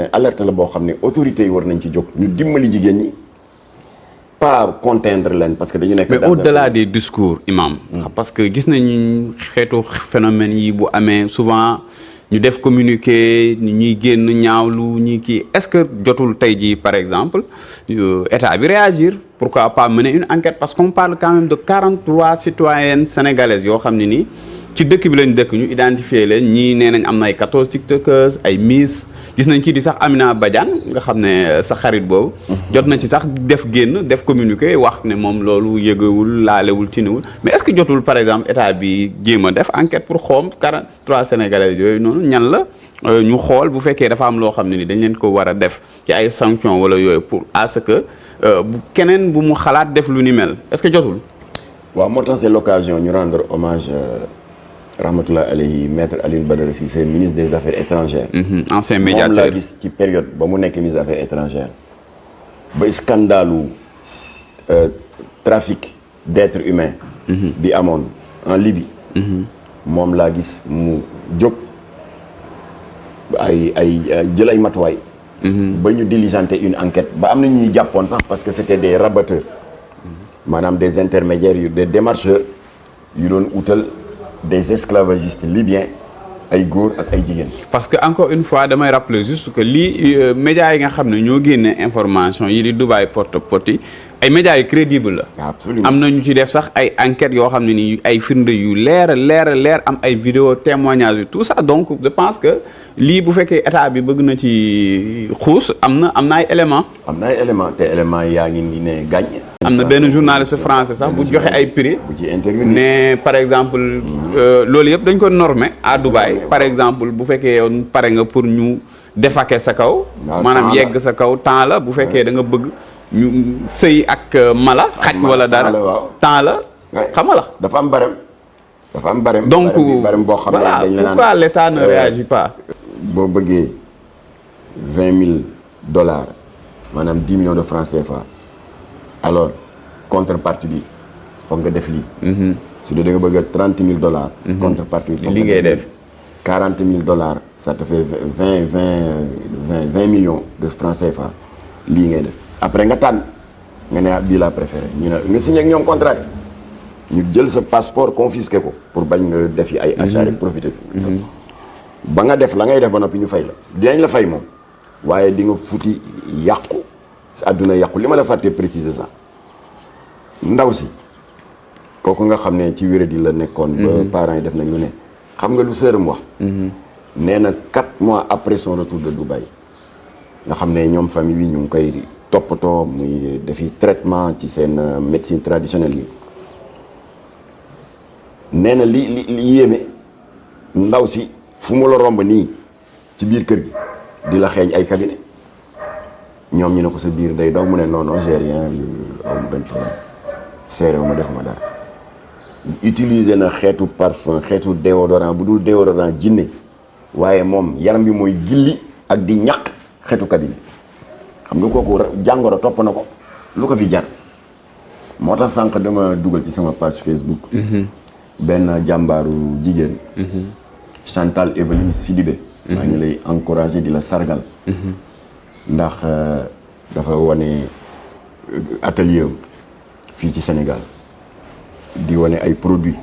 ne autorités yi war nañ ci jóg ñu dimbali jigéen ñi pas contraindre leen parce que dañu nekk mais au-delà des discours imam parce que gis nañu xeetu phénomène yi bu amee souvent ñu def communiqué ñuy génn ñaawlu ñi kii est-ce que jotul tey jii par exemple état bi réagir pourquoi pas mener une enquête parce qu'on parle quand même de 43 citoyennes sénégalaises yoo xam ne nii ci dëkk bi lañ dëkk ñu identifier leen ñii nee nañ am na ay 14 tiktokers ay miss gis nañ kii di sax Amina Badiane nga xam ne sa xarit boobu jot na ci sax def communiqué wax ne moom loolu yëgawul laalewul tinewul mais est-ce que jotul par exemple état bi jéem a def enquête pour xoom 43 sénégalais yooyu noonu ñan la ñu xool bu fekkee dafa am loo xam ne ni dañ leen ko war a def ci ay sanctions wala yooyu pour à ce que bu keneen bu mu xalaat def lu ni mel est-ce que jotul waaw moo tax c'est l'occasion ñu rendre hommage rahmatullah alayhi maître Alioune Badara Cissé ministre des affaires étrangères ancien médiateur moom laa gis ci période ba mu nekk ministre des affaires étrangères ba scandalu trafic d'êtres humains bi amoon en Libye moom laa gis mu jóg ay jël ay matuwaay ba ñu diligenter une enquête ba am na ñuy jàppoon sax parce que c'était des rabatteurs maanaam des intermédiaires yu des démarcheurs yu doon utal des esclavagistes libyens ay góor ak ay jigéen. parce que encore une fois damay rappeler juste que lii médias yi nga xam ne ñoo génne information yi di Dubaï porte-à-porte ay médias yu crédible la. absolument am na ñu ci def sax ay enquêtes yoo xam ne nii ay firnde yu leer am ay vidéo témoignages yu tout ça donc je pense que lii bu fekkee état bi bëgg na ci xuus am na ay éléments. am na ay éléments te éléments yaa ngi ni ne gàññ. am na benn journaliste français sax bu joxe ay prix bu ci intervenir ne par exemple loolu yëpp dañ ko normé à Dubaï par exemple bu fekkee yow pare nga pour ñu défaquer sa kaw maanaam yegg sa kaw temps la bu fekkee da nga bëgg ñu sëy ak mala xaj wala dara temps la xam nga la dafa am barème donc barème boo xam ne voilà dañ la naan pourquoi l'État ne réagit pas boo bëggee $20,000 maanaam 10 millions de francs CFA alors contrepartie bi foog nga def lii su dee da nga bëgg a $30,000 contrepartie bi li ngay def $40,000 ça te fait 20 millions de francs CFA lii ngay def après nga tànn nga ne bii laa préféré ñu ne nga signé ak ñoom contrat ñu jël sa passeport confisqué ko pour bañ nga def yi ay achat rek profité ba nga def la ngay def ba noppi ñu fay la dinañ la fay moom waaye di nga futi yàqu sa àdduna yàqu li ma la fàttee préciser sax ndaw si kooku nga xam ne ci wéradi la nekkoon. ba parents yi def nañ lu ne. xam nga lu sëram wax. nee na 4 mois après son retour de Dubaï. nga xam ne ñoom famille bi ñu ngi koy toppatoo muy defi traitement ci seen médecine traditionnelle yi. nee na li yéeme ndaw si fu mu la romb nii ci biir kër gi di la xeeñ ay cabinet ñoom ñu ne ko sa biir day daw mu ne non non j'ai rien am benn problème seerew ma defuma dara. utiliser na xeetu parfum xeetu déodorant bu dul déodorant jinne waaye moom yaram bi mooy gilli ak di ñaq xeetu cabinet xam nga kooku jàngoro topp na ko lu ko fi jar. moo tax sànq dama dugal ci sama page Facebook. benn jàmbaaru jigéen. Chantal Evelyne Sidibé. maa ngi lay encourager di la sargal. ndax dafa wane atelier am fii ci Sénégal di wane ay produits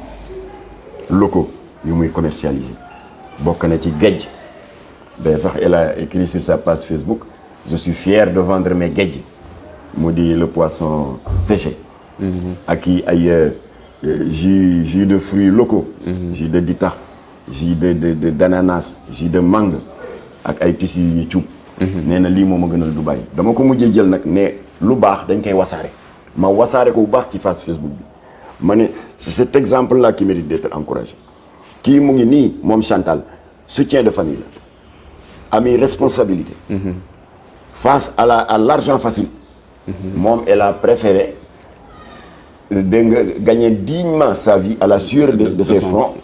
locaux yu muy commercialiser bokk na ci géej. d'ailleurs sax elle a écrit sur sa page Facebook je suis fier de vendre mes géej mu di le poisson séché. ak i ay jus de fruits locaux. jus de ditax jus d'ananas jus de mangue ak ay tissus yu ñu cuub. nee na lii moom a gënal Dubaï dama ko mujjee jël nag ne lu baax dañ koy wasaare ma wasaare ko bu baax ci page Facebook bi ma ne c'est cet exemple là qui mérite d'être encouragé. kii mu ngi nii moom Chantal soutien de famille la ami responsabilité. face à l'argent facile. moom elle a préféré dégg nga gagner dignement sa vie à la sueur de ses fronts.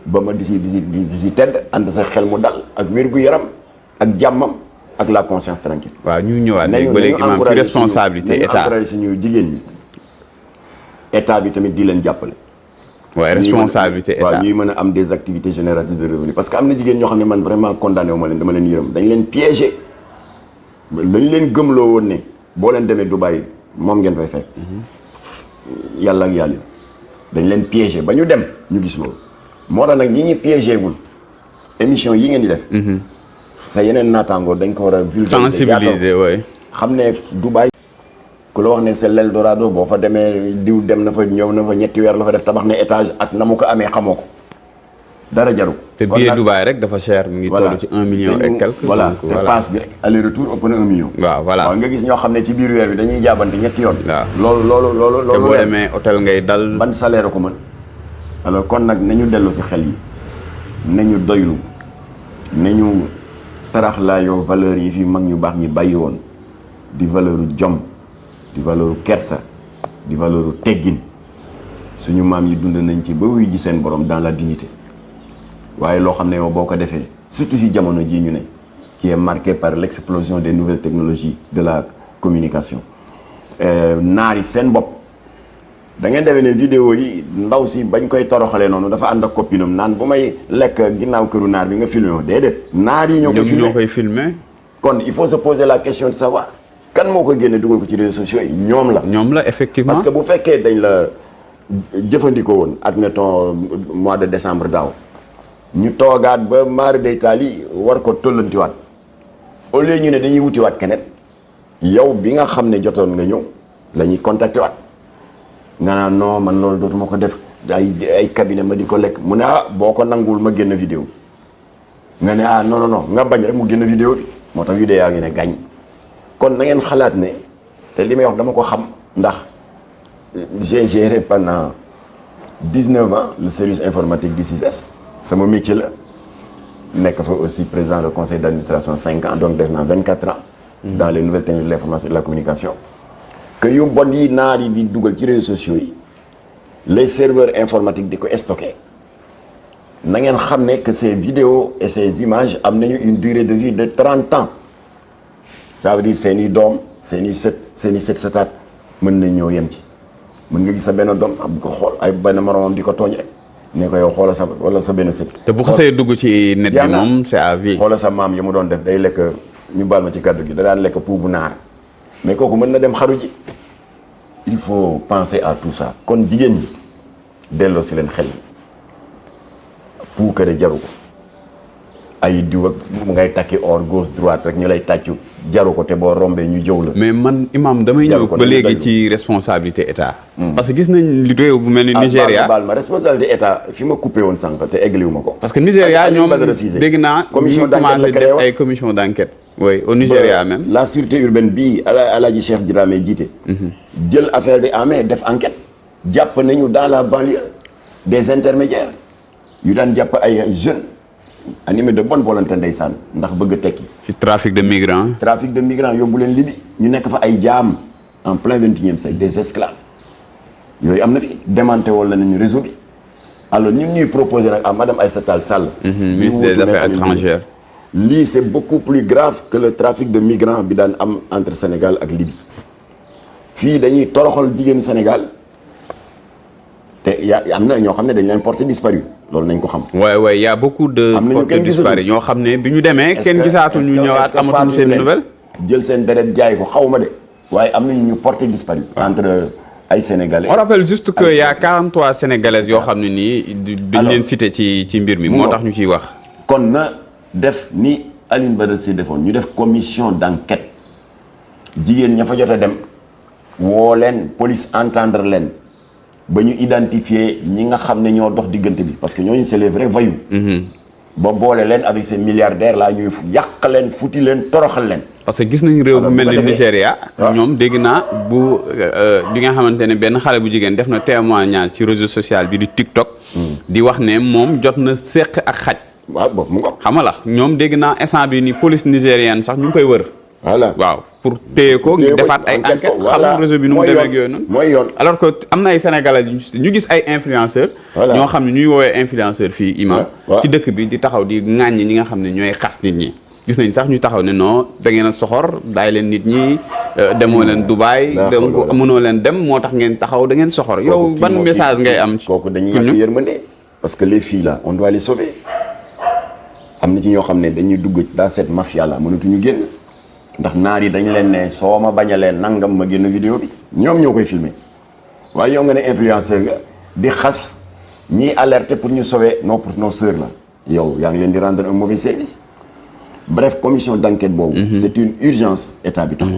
ba ma di si tedd ànd sa xel mu dal ak wér-gu-yaram ak jàmmam ak la conscience tranquille. waaw ñu ñëwaat léegi ba léegi imam ci responsabilité état encouragé suñu jigéen ñi état bi tamit di leen jàppale. waaye responsabilité état waaw ñuy mën a am des activités génératrices de revenus parce que am na jigéen ñoo xam ne man vraiment condamné wu ma leen dama leen yërëm dañ leen piégé dañ leen gëmloo woon ne boo leen demee Dubaï moom ngeen fay fekk. yàlla ak yàlla dañ leen piégé ba ñu dem ñu gis loolu. moo tax nag ñi ñuy piégé gul émission yi ngeen di def. sa yeneen naataangoo dañ ko war a sensibiliser waay xam ne Dubaï ku la wax ne c'est l'Eldorado boo fa demee diw dem na fa ñëw na fa ñetti weer la fa def tabax ne étage ak na mu ko amee xamoo ko dara jaru te billet Dubaï rek dafa cher mu ngi toll ci 1 million et quelque. voilà te passe bi rek aller retour ëpp na 1 million. waaw voilà waaw nga gis ñoo xam ne ci biir weer bi dañuy jaabante ñetti yoon. waaw loolu te boo demee hôtel ngay dal. ban salaire ko mën. alors kon nag nañu dellu ci xel yi nañu doylu nañu taraxlaayoo valeurs yi fi mag ñu baax ñi bàyyi woon di valeuru jom di valeuru kersa di valeuru teggin suñu maam yi dund nañ ci ba wuy ji seen borom dans la dignité waaye loo xam ne yow boo ko defee surtout ci jamono jii ñu ne qui est marqué par l'explosion des nouvelles technologies de la communication naar yi seen bopp da ngeen defee ne vidéo yi ndaw si bañ koy toroxalee noonu dafa ànd ak copinam naan bu may lekk ginnaaw këru naar bi nga filmé woon déedéet naar yi ñoo koy filmé kon il faut se poser la question de savoir kan moo koy génne dugal ko ci réseaux sociaux yi ñoom la effectivement parce que bu fekkee dañ la jëfandikoo woon admettons mois de décembre daaw ñu toogaat ba mari day taali war ko tollantiwaat au lieu ñu ne dañuy wutiwaat keneen yow bi nga xam ne jotoon nga ñëw la ñuy contacté waat nga naan non man loolu dootuma ko def ay cabinet ma di ko lekk mu ne boo ko nanguwul ma génn vidéo nga ne non nga bañ rek mu génn vidéo bi moo tax vidéo yaa ngi ne gàñ kon na ngeen xalaat ne te li may wax dama ko xam ndax j'ai géré pendant 19 ans le service informatique du CICES sama métier la nekk fa aussi président du conseil d'administration 5 ans donc def naa 24 ans dans les nouvelles technologies de l'information et de la communication que yu bon yi naar yi di dugal ci réseaux sociaux yi les serveurs informatiques di ko stocké na ngeen xam ne que ces vidéos et ces images am nañu une durée de vie de 30 ans ça veut dire seeni doom seeni setaat mën nañ ñëw yem ci mën nga gis sa benn doom sax bu ko xool ay benn moromam di ko tooñ rek ne ko yow xoola sa wala sa benn sët te bu xasee dugg ci net bi moom c'est à vie xoola sa maam yi mu doon def day lekk ñu baal ma ci kàddu gi da daan lekk pou bu naar mais kooku mën na dem xaru ji il faut penser à tout ça kon jigéen ñi delloo si leen xel puukare jaru ko ay diw ak mu ngay takki or gauche droite rek ñu lay tàccu jaru ko te boo rombee ñu jëw la. mais man imam damay ñëw ba léegi ci responsabilité état. parce que gis nañ réew bu mel ni Nigéria. baal ma responsabilité état fi ma coupé woon sànq te eggaliwu ma ko. parce que Nigéria ñoom dégg naa commission d'enquête la créé ay commission d'enquête. oui au Nigéria même. la sûreté urbaine bii Alaaji Cheikh Dramé jiite. jël affaire bi en main def enquête. jàpp nañu dans la banlieue des intermédiaires yu daan jàpp ay jeunes animés de bonne volonté ndeysaan ndax bëgg a tekki. ci trafic de migrants. trafic de migrants yóbbu leen Libye ñu nekk fa ay jaam en plein 21e siècle des esclaves yooyu am na fi démanté woon la nañu réseau bi alors ñu ngi ñuy proposé nag à madame Aïssata Tall Sall. ministre des affaires étrangères. lii c'est beaucoup plus grave que le trafic de migrants bi daan am entre Sénégal ak Libye fii dañuy toroxal jigéenu Sénégal. te am na ñoo xam ne dañ leen porté disparu loolu nañ ko xam. waay y a beaucoup de porté disparu ñoo xam ne bi ñu demee kenn gisaatul ñu ñëwaat amatuñ seen nouvelle. jël seen deret jaay ko xaw ma de waaye am nañu ñu porté disparu entre ay sénégalais. on rappelle juste que y a 43 sénégalaises yoo xam ne nii dañ leen cité ci mbir mi moo tax ñu ciy wax. kon na def ni Alioune Badara Cissé defoon ñu def commission d'enquête jigéen ña fa jot a dem woo leen police entendre leen. ba ñu identifier ñi nga xam ne ñoo dox diggante bi parce que ñooñu c'est les vrais voyous. ba boole leen avec ces milliardaires là ñuy yàq leen futi leen toroxal leen. parce que gis nañu réew bu mel ni Nigéria. ñoom dégg naa bi nga xamante ne benn xale bu jigéen def na témoignage ci réseau social bi di TikTok. di wax ne moom jot na séq ak xaj. waaw boobu mu ko. xam nga la ñoom dégg naa instant bi ni police nigérienne sax ñu ngi koy wër. voilà waaw pour téye ko ngi defaat ay enquête xam réseau bi nu mu demee ak yooyu noonu mooy yoon alors que am na ay sénégalais ñu gis ay influenceurs ñoo xam ne ñuy woowee influenceur fii imam ci dëkk bi di taxaw di ŋàññi ñi nga xam ne ñooy xas nit ñi gis nañ sax ñu taxaw ne non da ngeen a soxor daay leen nit ñi demoo leen Dubaï donc mënoo leen dem moo tax ngeen taxaw da ngeen soxor yow ban message ngay am kooku dañuy ñàkk yërmande parce que les filles là on doit les sauver am na ci ñoo xam ne dañuy dugg dans cette mafia là mënatuñu génn ndax naar yi dañ leen ne soo ma bañalee nangam ma génn vidéo bi ñoom ñoo koy filmer waaye yow nga ne influenceur nga di xas ñiy alerter pour ñu sauver nos sœurs la yow yaa ngi leen di rendre un mauvais service bref commission d'enquête boobu c'est une urgence état bi tax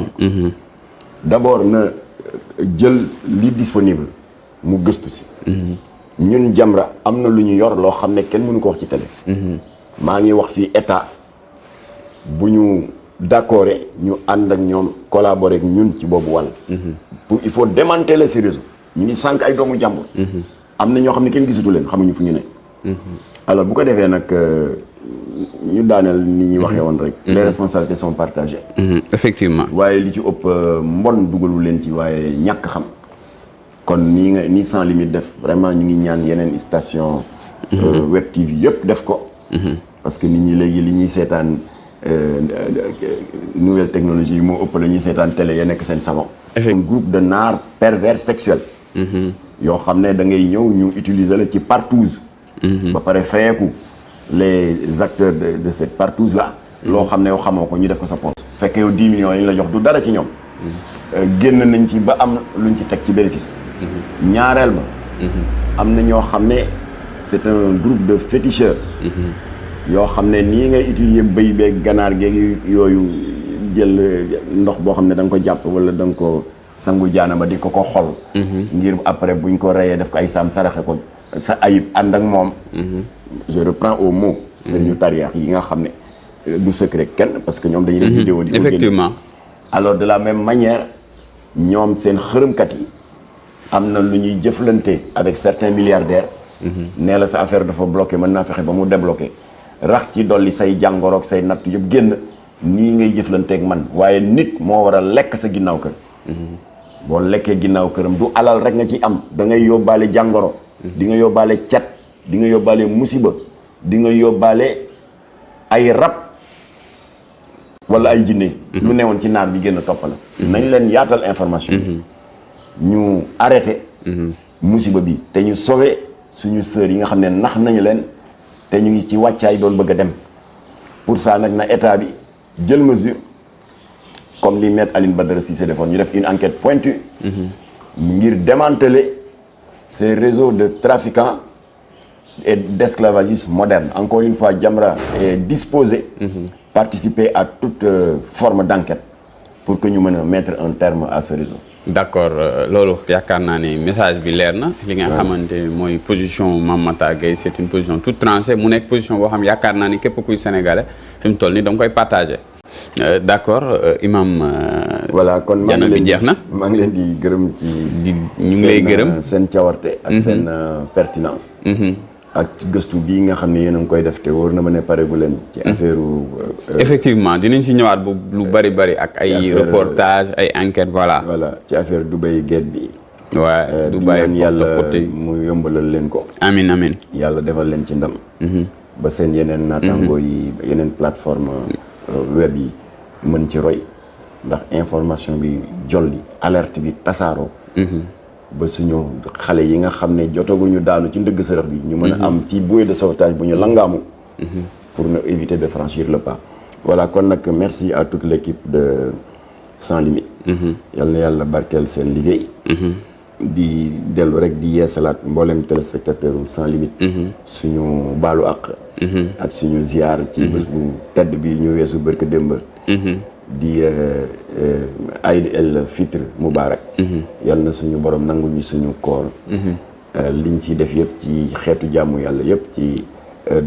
d'abord na jël li disponible mu gëstu si ñun Jamra am na lu ñu yor loo xam ne kenn mënu ko wax ci télé maa ngi wax fii état bu ñu d'accord ñu ànd ak ñoom collaborer ak ñun ci boobu wàll. pour il faut démanteler ces réseaux ñu ngi sànq ay doomu jàmbur. am na ñoo xam ne kenn gisatu leen xamuñu fu ñu ne. alors bu ko defee nag ñu daaneel ni ñuy waxee woon rek. les responsabilités sont partagées. effectivement. waaye li ci ëpp mbon dugalu leen ci waaye ñàkk xam. kon nii sans limite def vraiment ñu ngi ñaan yeneen station web TV yëpp def ko. parce que nit ñi léegi li ñuy seetaan. nouvelle technologie yi moo ëpp la ñuy seetaan télé ya nekk seen salon. un groupe de nards pervers sexuels. yoo xam ne da ngay ñëw ñu utiliser la ci partouze. ba pare fayeeku les acteurs de cette partouze là. loo xam ne yow xamoo ko ñu def ko sa poche. fekkee yow 10 millions yi la jox du dara ci ñoom. génn nañ ci ba am luñ ci teg ci bénéfice. ñaareel ba. am na ñoo xam ne c'est un groupe de féticheurs. yoo xam ne nii ngay utiliser bëy beeg ganaar geeg yooyu jël ndox boo xam ne da nga ko jàpp wala da nga ko sangu jaanama di ko xol. ngir après buñ ko reyee def ko ay saam saraxe ko sa ayib ànd ak moom. je reprends au mot. sëriñu tariyaax yi nga xam ne du secret kenn parce que ñoom dañuy def vidéo di ko effectivement. alors de la même manière ñoom seen xërëmkat yi am na lu ñuy jëflante avec certains milliardaires. nee la sa affaire dafa bloqué mën naa fexe ba mu débloqué. rax ci dolli say jàngoroog say natt yëpp génn nii ngay jëflanteeg man waaye nit moo war a lekk sa ginnaaw kër. boo lekkee ginnaaw këram du alal rek nga ci am da ngay yóbbaale jàngoro. di nga yóbbaale cat di nga yóbbaale musiba di nga yóbbaale ay rab wala ay jinne lu newoon ci naar bi génn topp la. nañ leen yaatal information. ñu arrêté. musiba bi te ñu sauver suñu sœurs yi nga xam ne nax nañu leen. te ñu ngi ci wàccaay doon bëgg a dem pour ça nag na état bi jël mesure comme li maître Alioune Badara Cissé defoon ñu def une enquête pointue ngir démanteler ces réseaux de trafiquants et d'esclavagisme moderne. Encore une fois, Jamra est disposé participer à toute forme d'enquête pour que ñu mën a mettre un terme à ce réseau. D'accord loolu yaakaar naa ne message bi leer na li nga xamante ni mooy position Mame Matar Gueye c'est une position toute tranchée mu nekk position boo xam yaakaar naa ni képp kuy sénégalais fi mu toll nii da nga koy partagé. D'accord imam. voilà kon maa ngi jeex na maa ngi leen di gërëm ci. ñu ngi lay gërëm seen cawarte ak seen pertinence. ak gëstu bii nga xam ne yéen a ngi koy def te wóor na ma ne pare bu leen ci affaire effectivement dinañ si ñëwaat bu lu bari ak ay reportage ay enquête voilà ci affaire Dubai Gate bi waaw Dubai di ñaan yàlla mu yombalal leen ko amin yàlla defal leen ci ndam ba seen yeneen naataangoo yi yeneen plateforme web yi mën ci roy ndax information bi jolli alerte bi tasaaroo ba suñu xale yi nga xam ne jotaguñu daanu ci ndëgg sërëx bi ñu mën a am ci bouée de sauvetage bu ñu langaamu pour ne éviter de franchir le pas voilà kon nag merci à toute l'équipe de Sans Limites yal na yàlla barkeel seen liggéey di dellu rek di yeesalaat mboolem téléspectateur u Sans Limites suñu baalu ak suñu ziar ci bés bu tedd bi ñu weesu bërka démb di Aïd el Fitr Moubarak yal na suñu borom nangul ñu suñu koor liñ ci def yëpp ci xeetu jàmmu yàlla yëpp ci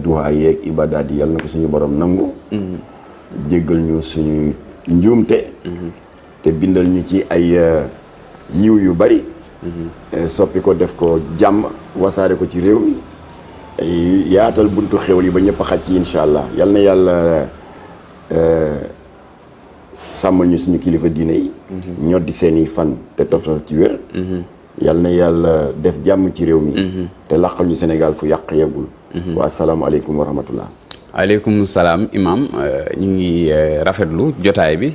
duha yeeg ibadaat yi yal na ko suñu borom nangu jéggal ñu suñu njuumte te bindal ñu ci ay yiw yu bari soppi ko def ko jàmm wasaare ko ci réew mi yaatal buntu xewal yi ba ñëpp a xaj ci incha allah yal na yàlla sàmmal ñu suñu kilifa diine yi ñoddi seeni fan te toftal ci wér yal na yàlla def jàmm ci réew mi te laqal ñu Sénégal fu yàq yeggul wa asalaamaaleykum wa rahmatullah aleykum salaam imam ñu ngi rafetlu jotaay bi